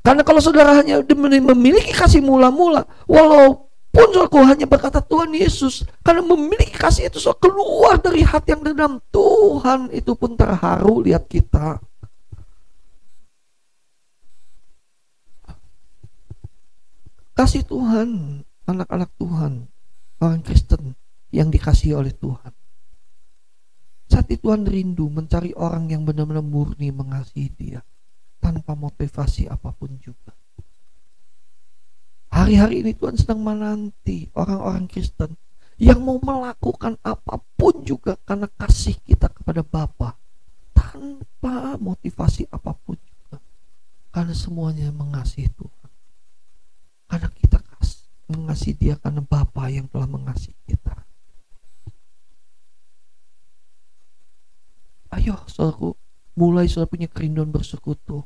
Karena kalau saudara hanya memiliki kasih mula-mula, walau pun saudaraku hanya berkata Tuhan Yesus, karena memiliki kasih itu saudara, keluar dari hati yang dendam, Tuhan itu pun terharu lihat kita. Kasih Tuhan, anak-anak Tuhan, orang Kristen yang dikasihi oleh Tuhan. Saat itu Tuhan rindu mencari orang yang benar-benar murni mengasihi Dia tanpa motivasi apapun juga. Hari-hari ini Tuhan sedang menanti orang-orang Kristen yang mau melakukan apapun juga karena kasih kita kepada Bapa tanpa motivasi apapun juga. Karena semuanya mengasihi Tuhan. Karena kita mengasihi Dia karena Bapa yang telah mengasihi kita. Ayo saudaraku, mulai saudara punya kerinduan bersekutu.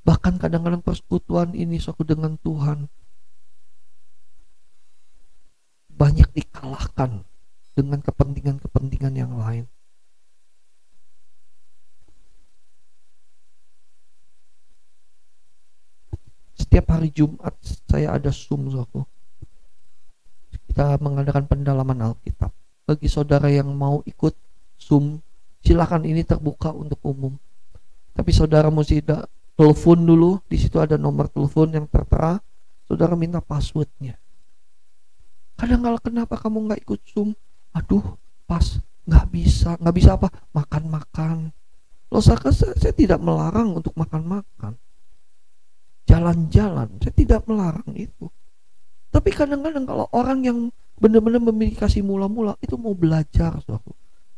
Bahkan kadang-kadang persekutuan ini saudaraku dengan Tuhan banyak dikalahkan dengan kepentingan-kepentingan yang lain. Setiap hari Jumat saya ada Zoom saudaraku. Kita mengadakan pendalaman Alkitab. Bagi saudara yang mau ikut Zoom, silakan, ini terbuka untuk umum. Tapi saudara mesti telepon dulu, di situ ada nomor telepon yang tertera. Saudara minta passwordnya. Kadang-kadang kenapa kamu nggak ikut Zoom? Aduh, pas nggak bisa apa? Makan-makan. Loh, saya tidak melarang untuk makan-makan, jalan-jalan, saya tidak melarang itu. Tapi kadang-kadang kalau orang yang benar-benar memiliki kasih mula-mula itu mau belajar,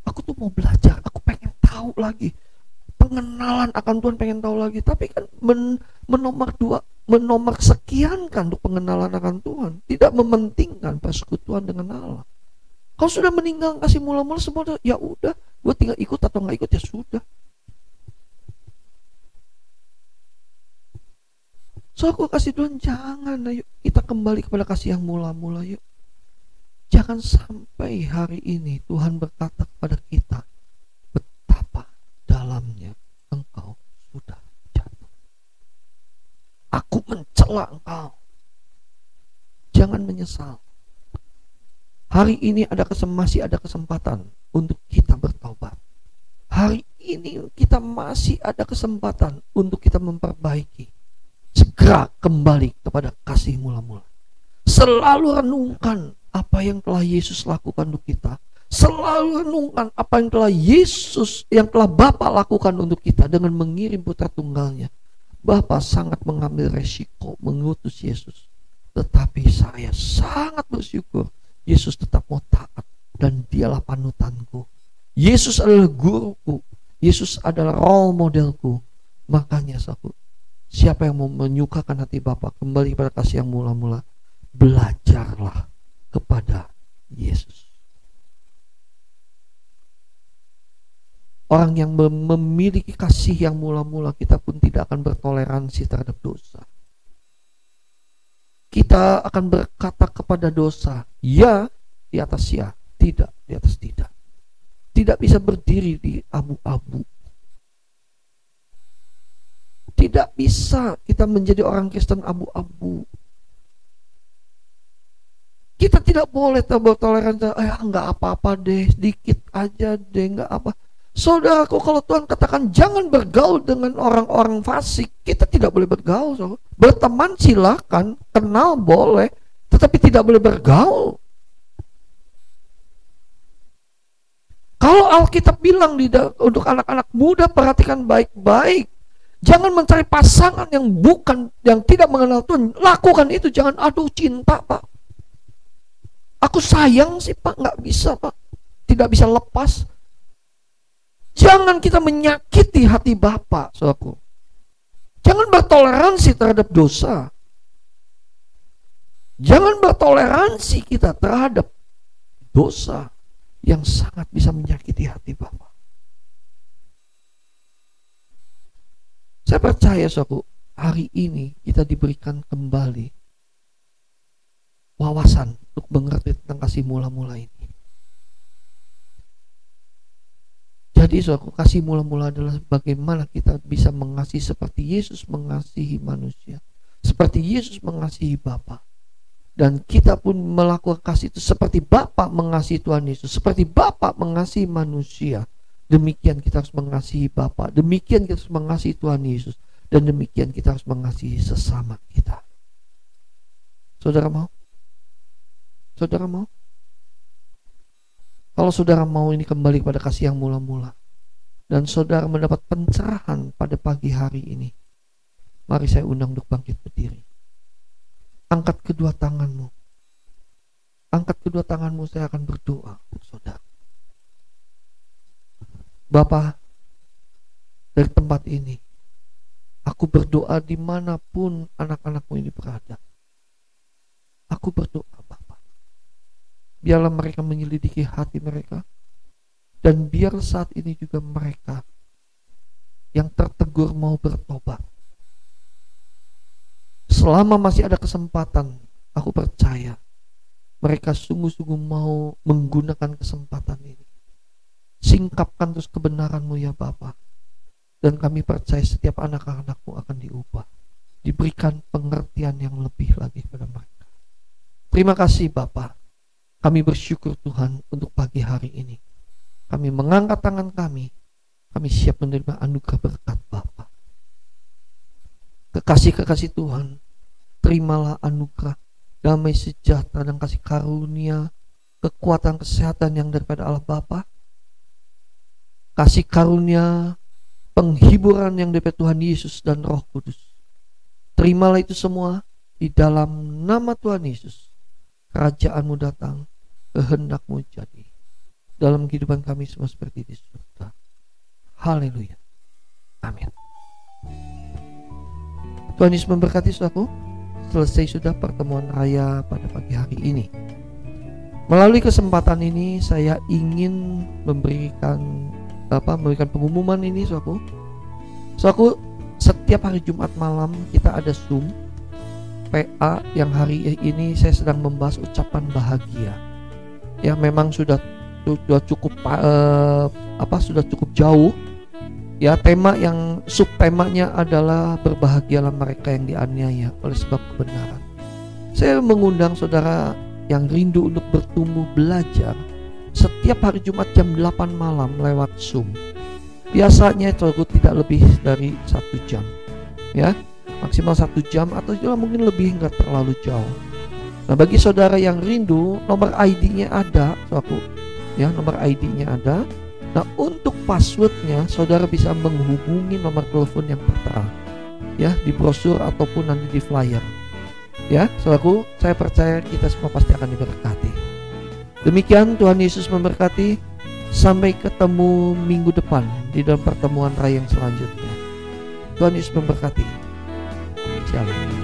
aku tuh mau belajar, aku pengen tahu lagi, pengenalan akan Tuhan pengen tahu lagi. Tapi kan menomor sekian kan untuk pengenalan akan Tuhan, tidak mementingkan persekutuan dengan Allah. Kalau sudah meninggal kasih mula-mula semua, ya udah, gue tinggal ikut atau nggak ikut ya sudah. So aku kasih Tuhan, jangan, ayo kita kembali kepada kasih yang mula-mula yuk. Jangan sampai hari ini Tuhan berkata kepada kita, betapa dalamnya engkau sudah jatuh. Aku mencela engkau. Jangan menyesal. Hari ini masih ada kesempatan untuk kita bertobat. Hari ini kita masih ada kesempatan untuk kita memperbaiki. Segera kembali kepada kasih mula-mula. Selalu renungkan apa yang telah Yesus lakukan untuk kita. Selalu renungkan apa yang telah Bapa lakukan untuk kita dengan mengirim putra tunggalnya. Bapa sangat mengambil resiko mengutus Yesus. Tetapi saya sangat bersyukur Yesus tetap mau taat dan dialah panutanku. Yesus adalah guruku. Yesus adalah role modelku. Makanya siapa yang mau menyukakan hati Bapa, kembali kepada kasih yang mula-mula, belajarlah kepada Yesus. Orang yang memiliki kasih yang mula-mula, kita pun tidak akan bertoleransi terhadap dosa. Kita akan berkata kepada dosa, ya di atas ya, tidak di atas tidak. Tidak bisa berdiri di abu-abu. Tidak bisa kita menjadi orang Kristen abu-abu. Kita tidak boleh bertoleransi, nggak apa-apa deh, sedikit aja deh, nggak apa. Saudaraku, kalau Tuhan katakan jangan bergaul dengan orang-orang fasik, kita tidak boleh bergaul. Saudara. Berteman silakan, kenal boleh, tetapi tidak boleh bergaul. Kalau Alkitab bilang untuk anak-anak muda, perhatikan baik-baik. Jangan mencari pasangan yang tidak mengenal Tuhan. Lakukan itu, jangan aduh cinta Pak. Aku sayang sih Pak, nggak bisa Pak. Tidak bisa lepas. Jangan kita menyakiti hati Bapa, saudaraku. Jangan bertoleransi terhadap dosa. Jangan bertoleransi kita terhadap dosa yang sangat bisa menyakiti hati Bapa. Saya percaya, saudaraku, hari ini kita diberikan kembali wawasan untuk mengerti tentang kasih mula-mula ini. Jadi saudaraku, kasih mula-mula adalah bagaimana kita bisa mengasihi seperti Yesus mengasihi manusia. seperti Yesus mengasihi Bapa. Dan kita pun melakukan kasih itu seperti Bapa mengasihi Tuhan Yesus, seperti Bapa mengasihi manusia. Demikian kita harus mengasihi Bapa, demikian kita harus mengasihi Tuhan Yesus, dan demikian kita harus mengasihi sesama kita. Saudara mau? Saudara mau? Kalau saudara mau ini kembali pada kasih yang mula-mula, dan saudara mendapat pencerahan pada pagi hari ini, mari saya undang untuk bangkit berdiri. Angkat kedua tanganmu. Angkat kedua tanganmu, saya akan berdoa untuk saudara. Bapa, dari tempat ini, aku berdoa dimanapun anak-anakmu ini berada. Aku berdoa, Bapa, biarlah mereka menyelidiki hati mereka, dan biar saat ini juga mereka yang tertegur mau bertobat. Selama masih ada kesempatan, aku percaya mereka sungguh-sungguh mau menggunakan kesempatan ini. Singkapkan terus kebenaran-Mu ya Bapa. Dan kami percaya setiap anak-anak-Mu akan diubah, diberikan pengertian yang lebih lagi kepada mereka. Terima kasih Bapa. Kami bersyukur Tuhan untuk pagi hari ini. Kami mengangkat tangan kami siap menerima anugerah berkat Bapa. Kekasih-kekasih Tuhan, terimalah anugerah, damai sejahtera dan kasih karunia, kekuatan kesehatan yang daripada Allah Bapa, kasih karunia, penghiburan yang daripada Tuhan Yesus dan Roh Kudus. Terimalah itu semua di dalam nama Tuhan Yesus. Kerajaan-Mu datang, kehendak-Mu jadi dalam kehidupan kami semua seperti di surga. Haleluya. Amin. Tuhan Yesus memberkati saudaraku. Selesai sudah pertemuan raya pada pagi hari ini. Melalui kesempatan ini saya ingin memberikan pengumuman ini saudaraku. Saudaraku, setiap hari Jumat malam kita ada Zoom PA yang hari ini saya sedang membahas ucapan bahagia. Ya memang sudah cukup sudah cukup jauh. Ya, tema yang subtemanya adalah berbahagialah mereka yang dianiaya oleh sebab kebenaran. Saya mengundang saudara yang rindu untuk bertumbuh belajar setiap hari Jumat jam 8 malam lewat Zoom. Biasanya itu tidak lebih dari 1 jam. Ya, maksimal 1 jam atau juga mungkin lebih, nggak terlalu jauh. Nah, bagi saudara yang rindu, nomor ID-nya ada, saudaraku. Ya, nomor ID-nya ada. Nah, untuk passwordnya saudara bisa menghubungi nomor telepon yang tertera ya di brosur ataupun nanti di flyer. Ya, saudaraku, saya percaya kita semua pasti akan diberkati. Demikian, Tuhan Yesus memberkati. Sampai ketemu minggu depan di dalam pertemuan raya yang selanjutnya. Tuhan Yesus memberkati. Shalom.